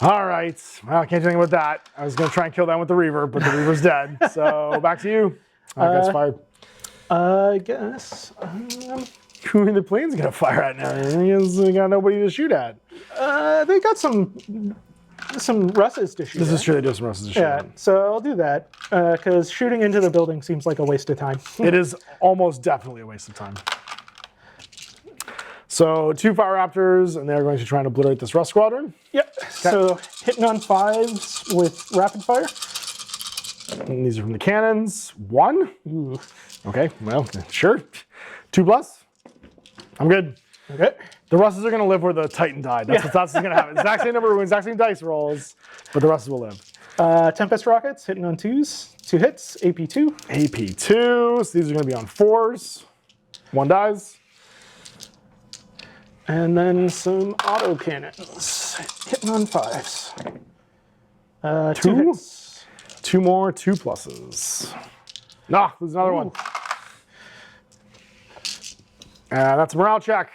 All right. Well, I can't do anything with that. I was going to try and kill them with the Reaver, but the Reaver's dead. So back to you. Guy's fired. I guess. Who in the plane's going to fire at now? He got nobody to shoot at. They got some Russes to shoot. This at. is true. They do have some Russes to shoot Yeah, at. so I'll do that because shooting into the building seems like a waste of time. It is almost definitely a waste of time. So 2 Fire Raptors, and they're going to try and obliterate this Rust Squadron. Yep. So hitting on 5s with rapid fire. And these are from the cannons. 1. Ooh. Okay, well, sure. 2+. I'm good. Okay. The Russes are going to live where the Titan died. That's what's going to happen. Exact same number of wounds, exact same dice rolls, but the Russes will live. Tempest rockets hitting on 2s. 2 hits. AP2. AP2. So these are going to be on 4s. 1 dies. And then some auto cannons hitting on 5s. 2 hits. 2 more 2+. Nah, there's another one. That's a morale check.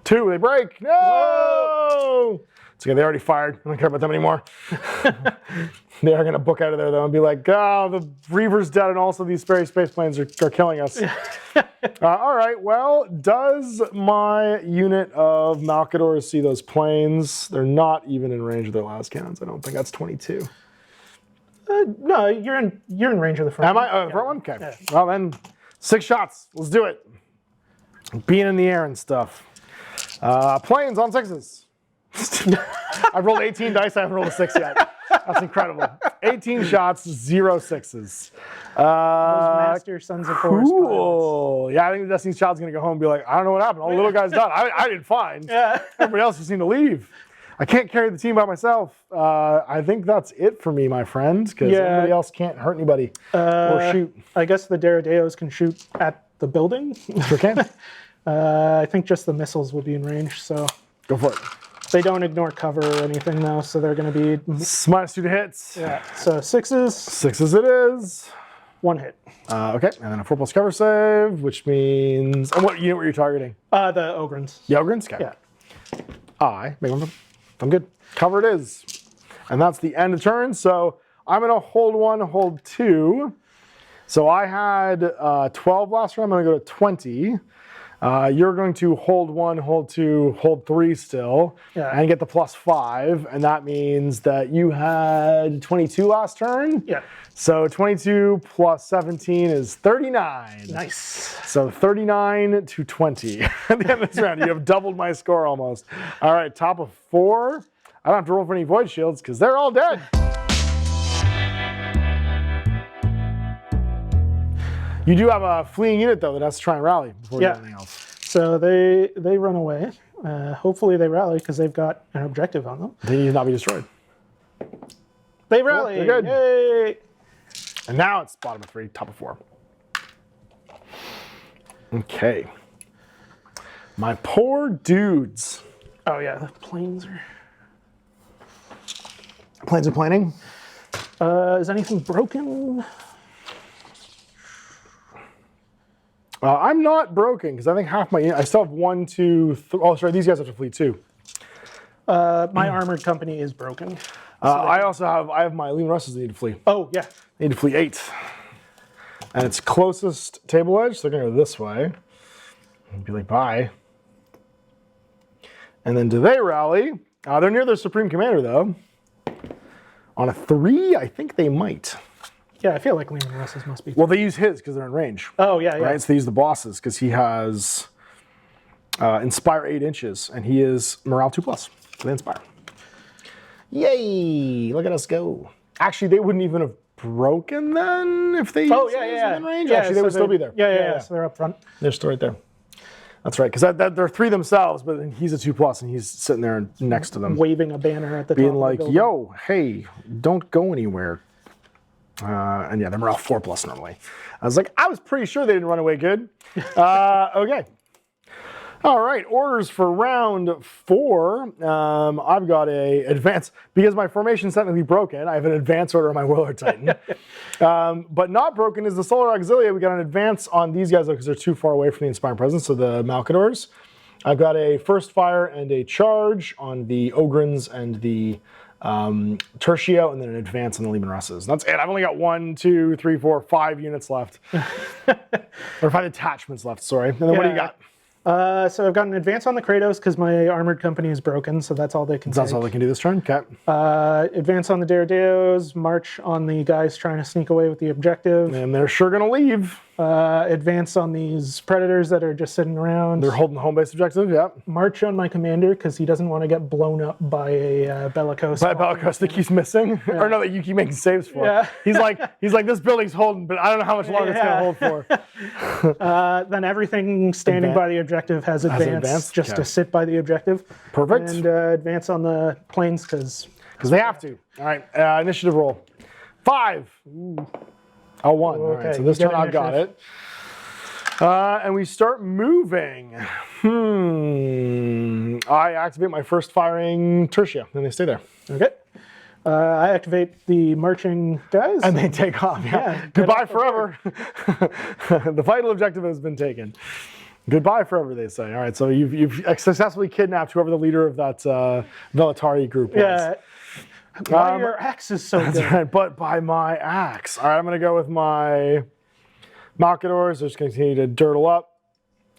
2, they break. No! Whoa! It's okay, they already fired. I don't care about them anymore. They are going to book out of there, though, and be like, oh, the Reaver's dead, and also these space planes are killing us. All right, well, does my unit of Malcadors see those planes? They're not even in range of their last cannons, I don't think. That's 22. No, you're in range of the front. Am I? The front one? Okay. Yeah. Well, then, 6 shots. Let's do it. Being in the air and stuff. Planes on 6s. I've rolled 18 dice. I haven't rolled a 6 yet. That's incredible. 18 shots, 0 6s. Those master sons of Horus. Cool. Yeah, I think the Destiny's Child's going to go home and be like, I don't know what happened. All the little guys died. I did fine. Yeah. Everybody else just seemed to leave. I can't carry the team by myself. I think that's it for me, my friend, because everybody else can't hurt anybody or shoot. I guess the Daradeos can shoot at the building. Sure can. I think just the missiles will be in range, so. Go for it. They don't ignore cover or anything, though, so they're going to be... -2 to hits. Yeah, so 6s. 6s it is. 1 hit. Okay, and then a 4+ cover save, which means... And what unit were you targeting? The Ogrins. The Ogrins? Okay. Yeah. I'm good. Cover it is. And that's the end of turn, so I'm going to hold 1, hold 2. So I had 12 last round. I'm going to go to 20. You're going to hold 1, hold 2, hold 3 still, and get the +5. And that means that you had 22 last turn. Yeah. So 22 plus 17 is 39. Nice. So 39 to 20 at the end of this round. You have doubled my score almost. All right, top of 4. I don't have to roll for any void shields because they're all dead. You do have a fleeing unit, though, that has to try and rally before doing anything else. So they run away. Hopefully they rally because they've got an objective on them. They need to not be destroyed. They rally. They're good. Yay! And now it's bottom of 3, top of 4. Okay. My poor dudes. Oh yeah, the planes are planing. Is anything broken? I'm not broken because I think half my. I still have 1, 2, 3. Oh, sorry, these guys have to fleet too. My armored company is broken. I have my Legion Imperialis that need to flee. Oh yeah. They need to flee 8. And it's closest table edge, so they're gonna go this way. And be like, bye. And then do they rally? They're near their Supreme Commander though. On a 3, I think they might. Yeah, I feel like Legion Imperialis must be. Well, they use his because they're in range. Oh yeah, yeah. Right, so they use the bosses because he has Inspire 8 inches, and he is Morale 2+. So they Inspire. Yay! Look at us go. Actually, they wouldn't even have broken then if they used in range. Actually, they would still be there. Yeah. So they're up front. They're still right there. That's right, because they're 3 themselves, but he's a 2+, and he's sitting there next to them, waving a banner at the being top like, of the "Yo, hey, don't go anywhere." And yeah, they're Morale 4+ normally. I was like, I was pretty sure they didn't run away good. Okay. All right, orders for round 4. I've got a advance, because my formation's technically broken, I have an advance order on my Warlord Titan. But not broken is the Solar Auxilia. We got an advance on these guys because they're too far away from the Inspired Presence, so the Malcadors. I've got a first fire and a charge on the Ogrins and the Tertio, and then an advance on the Legion Imperialis. That's it. I've only got 1, 2, 3, 4, 5 units left. Or 5 attachments left, sorry. And then what do you got? So I've got an advance on the Kratos because my armored company is broken, so that's all they can That's take. all they can do this turn? Okay. Advance on the Daredeos, march on the guys trying to sneak away with the objective. And they're sure going to leave. Advance on these Predators that are just sitting around. They're holding the home base objective, yeah. March on my commander because he doesn't want to get blown up by a Bellicose. By Bellicose that keeps missing? Yeah. Or no, that you keep making saves for. Yeah. He's like, this building's holding, but I don't know how much longer it's going to hold for. Then everything standing by the objective has advance just to sit by the objective. Perfect. And advance on the planes because they have to. All right, initiative roll. 5. Ooh. Oh, 1. All right, so this turn I've got it. And we start moving. I activate my first firing Tertia, and they stay there. Okay. I activate the marching guys. And they take off, yeah. Goodbye forever. The vital objective has been taken. Goodbye forever, they say. All right, so you've successfully kidnapped whoever the leader of that Velatari group was. Yeah. Why your axe is so good. That's right, but by my axe. All right, I'm going to go with my Malcadors. They're just going to continue to dirtle up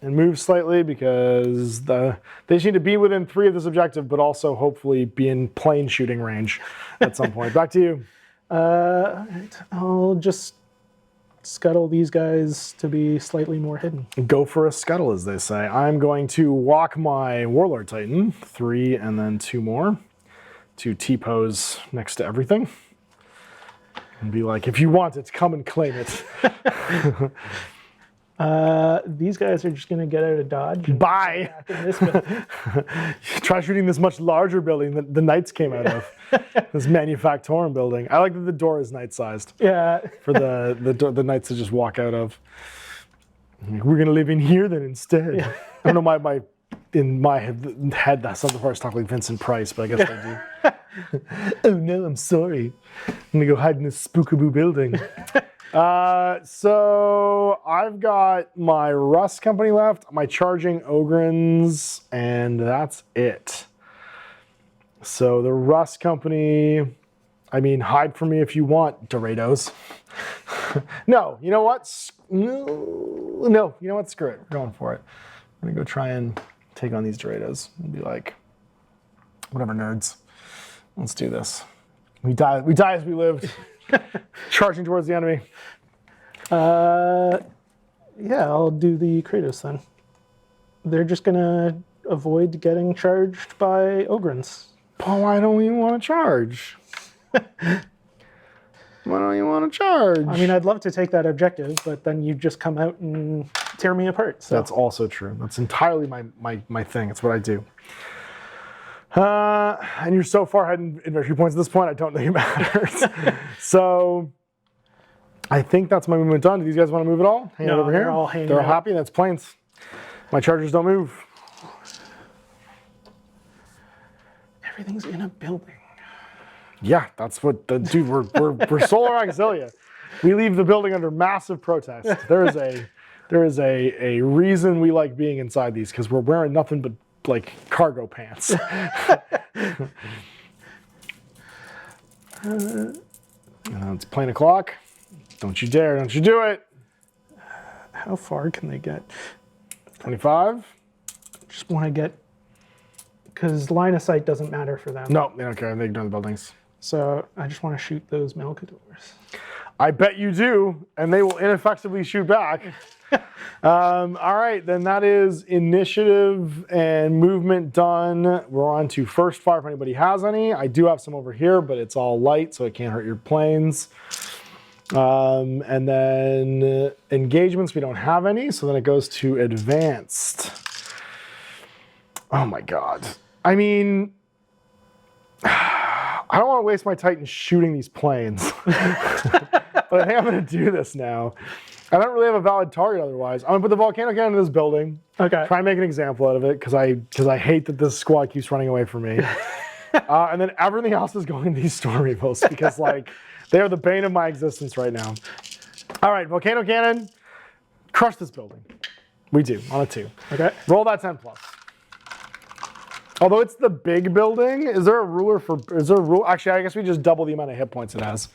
and move slightly because they just need to be within 3 of this objective, but also hopefully be in plane shooting range at some point. Back to you. All right, I'll just scuttle these guys to be slightly more hidden. Go for a scuttle, as they say. I'm going to walk my Warlord Titan, 3 and then 2 more, to T-pose next to everything. And be like, if you want it, come and claim it. These guys are just going to get out of dodge. Bye! Try shooting this much larger building that the Knights came out of. This Manufactorum building. I like that the door is Knight-sized. Yeah. For the Knights to just walk out of. We're going to live in here then instead. Yeah. I don't know, in my head, that some of the parts talk like Vincent Price, but I guess they do. Oh no, I'm sorry. I'm gonna go hide in this spookaboo building. So I've got my Rust company left, my charging Ogrins, and that's it. So the Rust company, hide from me if you want, Doritos. No, you know what? No, you know what? Screw it. We're going for it. I'm gonna go try and take on these Doritos and be like, whatever, nerds. Let's do this. We die as we lived. Charging towards the enemy. Yeah, I'll do the Kratos then. They're just gonna avoid getting charged by Ogrins. Oh, why don't you want to charge? Why don't you want to charge? I'd love to take that objective, but then you just come out and tear me apart. So. That's also true. That's entirely my thing. It's what I do. And you're so far ahead in victory points at this point, I don't think it matters. So I think that's my movement done. Do these guys want to move at all? Hang out over here? They're all hanging They're all out. happy. That's planes. My chargers don't move. Everything's in a building. Yeah, that's what the dude. We're Solar Auxilia. We leave the building under massive protest. There is a reason we like being inside these, because we're wearing nothing but like cargo pants. It's plane o'clock. Don't you dare! Don't you do it! How far can they get? 25. Just want to get, because line of sight doesn't matter for them. No, they don't care. They ignore the buildings. So I just want to shoot those Malcadors. I bet you do, and they will ineffectively shoot back. All right, then that is initiative and movement done. We're on to first fire if anybody has any. I do have some over here, but it's all light, so it can't hurt your planes. And then engagements, we don't have any, so then it goes to advanced. Oh my God. I mean, I don't want to waste my Titan shooting these planes, but I think I'm going to do this now. I don't really have a valid target otherwise. I'm going to put the volcano cannon in this building. Okay. Try and make an example out of it, because I hate that this squad keeps running away from me. And then everything else is going to these storm evils, because like they are the bane of my existence right now. All right, volcano cannon, crush this building. We do on a 2. Okay. Roll that 10 plus. Although it's the big building, is there a ruler? Actually, I guess we just double the amount of hit points it has.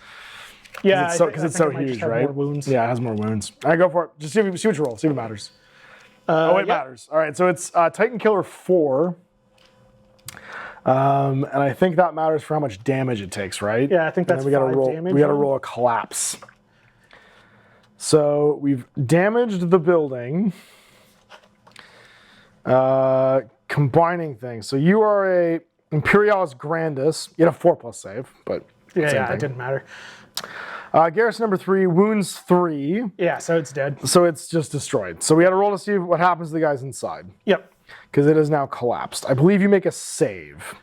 Yeah, because it's so huge, right? More wounds. Yeah, it has more wounds. All right, go for it. Just see what you roll. See what matters. It matters. All right, so it's Titan Killer 4. And I think that matters for how much damage it takes, right? Yeah, I think that's 5 damage. We got to roll a collapse. So we've damaged the building. Combining things. So you are a Imperialis Grandis. You had a 4+ save, but yeah, it didn't matter. Garrison number 3, wounds 3. Yeah, so it's dead. So it's just destroyed. So we had to roll to see what happens to the guys inside. Yep. Because it is now collapsed. I believe you make a save.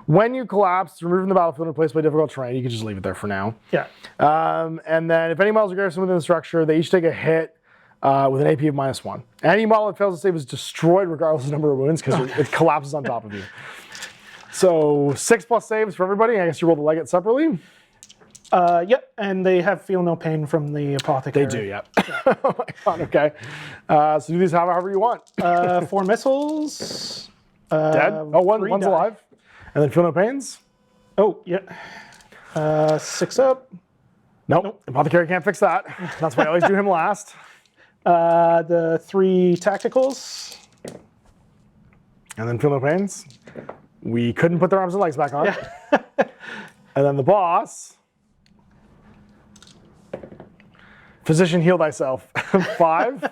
When you collapse, it's removed from the battlefield and replaced by difficult terrain. You can just leave it there for now. Yeah. And then if any models are garrisoned within the structure, they each take a hit with an AP of -1. Any model that fails to save is destroyed regardless of the number of wounds, because it collapses on top of you. So 6+ saves for everybody. I guess you roll the legate separately. Yep, and they have feel no pain from the apothecary. They do, yep. Oh my God, okay. So do these however you want. 4 missiles. Dead? Oh, one's die. alive. And then feel no pains? Oh, yeah. 6 up. Nope. Apothecary can't fix that. That's why I always do him last. The 3 tacticals. And then feel no pains. We couldn't put their arms and legs back on. Yeah. And then the boss. Physician, heal thyself. 5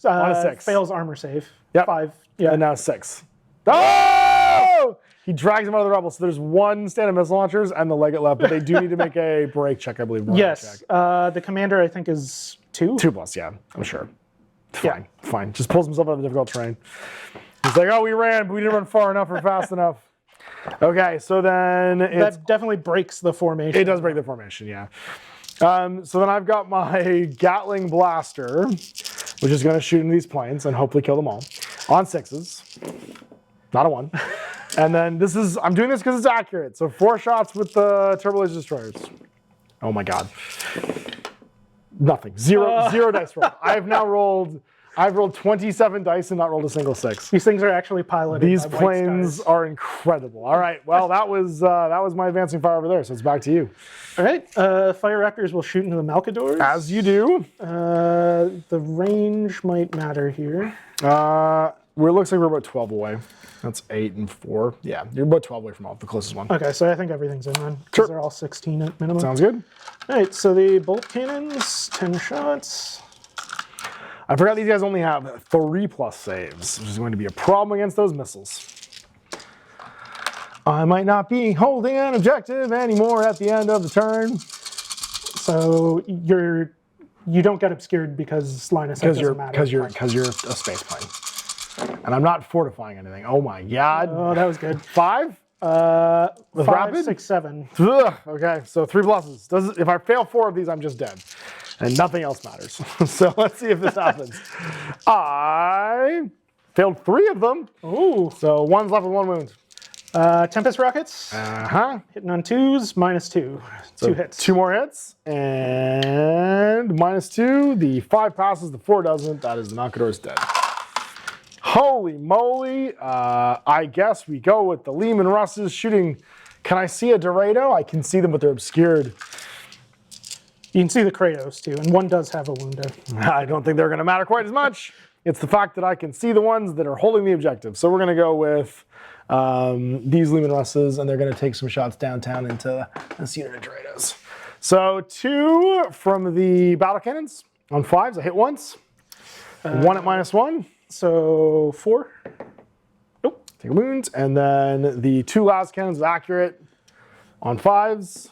on a 6. Fails armor save. Yep. 5. Yeah. And now 6. Oh! He drags him out of the rubble. So there's 1 standard missile launchers and the legate left, but they do need to make a break check, I believe. Yes. The commander, I think, is 2. 2+, yeah, I'm sure. Fine, fine. Just pulls himself out of a difficult terrain. He's like, oh, we ran, but we didn't run far enough or fast enough. Okay, so then that definitely breaks the formation. It does break the formation, yeah. So then I've got my Gatling blaster, which is going to shoot into these planes and hopefully kill them all on 6s, not a 1. And then I'm doing this because it's accurate. So 4 shots with the turbo laser destroyers. Oh my God. Nothing. Zero dice roll. I've rolled 27 dice and not rolled a single 6. These things are actually piloted. These planes are incredible. All right. Well, that was my advancing fire over there. So it's back to you. All right. Fire Raptors will shoot into the Malcadors. As you do. The range might matter here. It looks like we're about 12 away. That's 8 and 4. Yeah, you're about 12 away from the closest one. Okay, so I think everything's in then. Sure. They're all 16 at minimum. Sounds good. All right, so the bolt cannons, 10 shots. I forgot these guys only have 3+ saves, which is going to be a problem against those missiles. I might not be holding an objective anymore at the end of the turn. So you don't get obscured because line of sight doesn't matter. Because you're a space plane. And I'm not fortifying anything. Oh my God. Oh, that was good. 5? With 5, rapid? 6, 7. Ugh, okay, so 3 pluses. If I fail 4 of these, I'm just dead. And nothing else matters. So let's see if this happens. I failed 3 of them. Ooh. So 1's left with 1 wound. Tempest Rockets. Hitting on 2s, -2. So 2 hits. 2 more hits. And -2. The 5 passes, the 4 doesn't. That is the Knockador's dead. Holy moly. I guess we go with the Lehman Russes shooting. Can I see a Dorado? I can see them, but they're obscured. You can see the Kratos too, and one does have a wound. I don't think they're going to matter quite as much. It's the fact that I can see the ones that are holding the objective. So we're going to go with these Lehman Russes, and they're going to take some shots downtown into this unit of Dorados. So 2 from the battle cannons on 5s. I hit once. 1 at -1. So 4. Nope. Take a wound. And then the 2 last cannons with accurate on 5s.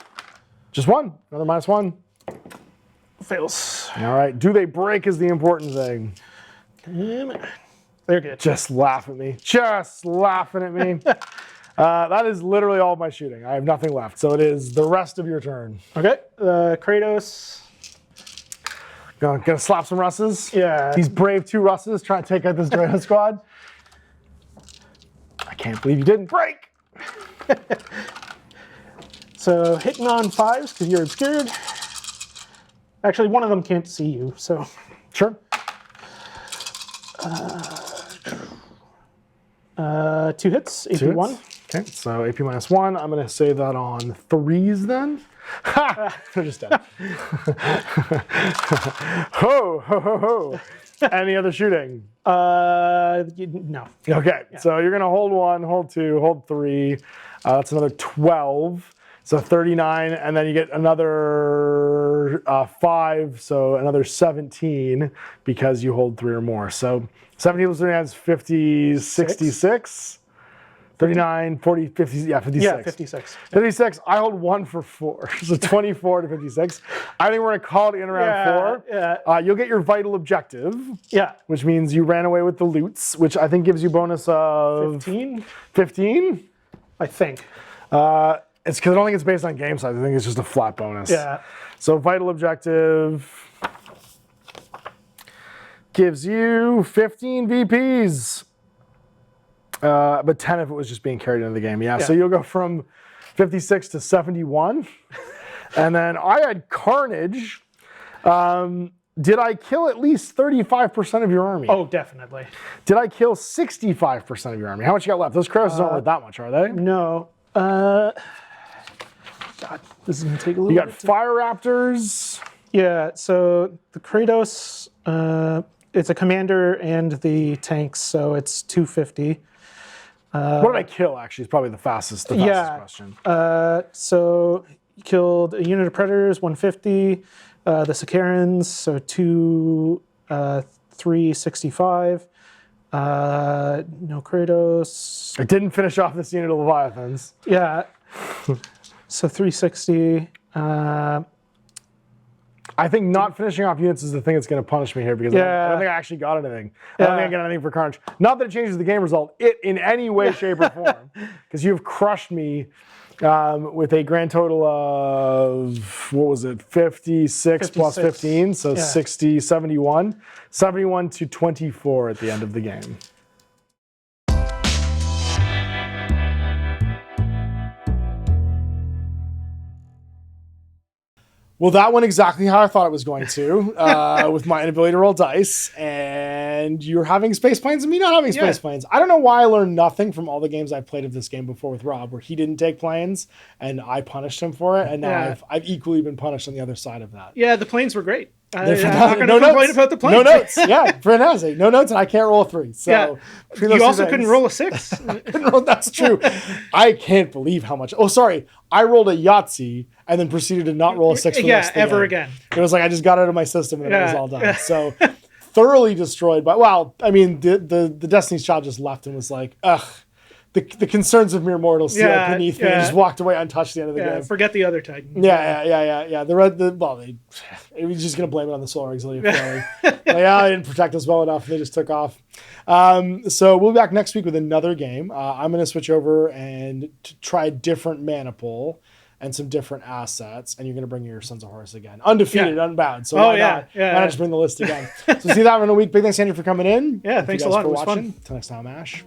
Just 1. Another -1. Fails. All right. Do they break is the important thing. They're good. Just laugh at me. Just laughing at me. That is literally all of my shooting. I have nothing left. So it is the rest of your turn. Okay. Kratos. Gonna slap some Russes. Yeah. These brave 2 Russes trying to take out this Dorado squad. I can't believe you didn't break. So hitting on 5s because you're obscured. Actually, one of them can't see you, so. Sure. 2 hits, AP 1. Okay, so AP -1. I'm going to say that on 3s then. Ha! They're just dead. Ho, ho, ho, ho. Any other shooting? No. Okay, so you're going to hold 1, hold 2, hold 3. That's another 12. So 39, and then you get another 5, so another 17 because you hold 3 or more. So 17 plus 39 is 50, 66, 39, 40, 50, yeah, 56. Yeah, 56. 56, I hold 1 for 4, so 24 to 56. I think we're going to call it in around 4. Yeah. You'll get your vital objective, Yeah. which means you ran away with the loots, which I think gives you bonus of 15? 15? I think. It's because I don't think it's based on game size. I think it's just a flat bonus. Yeah. So vital objective gives you 15 VPs. But 10 if it was just being carried into the game. Yeah. So you'll go from 56 to 71. And then I had Carnage. Did I kill at least 35% of your army? Oh, definitely. Did I kill 65% of your army? How much you got left? Those Krauses aren't worth that much, are they? No. God, this is going to take a little You bit. got Fire Raptors. Yeah, so the Kratos, it's a commander and the tanks, so it's 250. What did I kill, actually, is probably the fastest question. So you killed a unit of Predators, 150. The Sicarans, so 365. No Kratos. I didn't finish off this unit of Leviathans. Yeah. So 360. I think not finishing off units is the thing that's going to punish me here because I don't think I actually got anything. I don't think I got anything for Carnage. Not that it changes the game result, in any way, shape, or form. Because you've crushed me with a grand total of, 56 plus 15, so 60, 71. 71 to 24 at the end of the game. Well, that went exactly how I thought it was going to, with my inability to roll dice, and you're having space planes and me not having space planes. I don't know why I learned nothing from all the games I've played of this game before with Rob, where he didn't take planes, and I punished him for it, and now I've equally been punished on the other side of that. Yeah, the planes were great. I'm not going to complain about the planes. No notes. Yeah, fantastic. No notes, and I can't roll a 3. So you also couldn't roll a 6. That's true. I can't believe how much. Oh, sorry. I rolled a Yahtzee and then proceeded to not roll a 6 for the rest of the game. again. It was like I just got it out of my system and it was all done. So thoroughly destroyed by. Well, I mean, the Destiny's Child just left and was like, ugh. The concerns of mere mortals beneath me and just walked away untouched at the end of the game. Forget the other Titan. Yeah. It was just going to blame it on the Solar Auxilia failing. I didn't protect us well enough. They just took off. So we'll be back next week with another game. I'm going to switch over and try a different mana pool. and some different assets, and you're going to bring your Sons of Horus again, undefeated, unbound. So why not? Why not just bring the list again? So see that one in a week. Big thanks, Andrew, for coming in. Yeah, thanks a lot. For it was watching. fun. Till next time, Ash.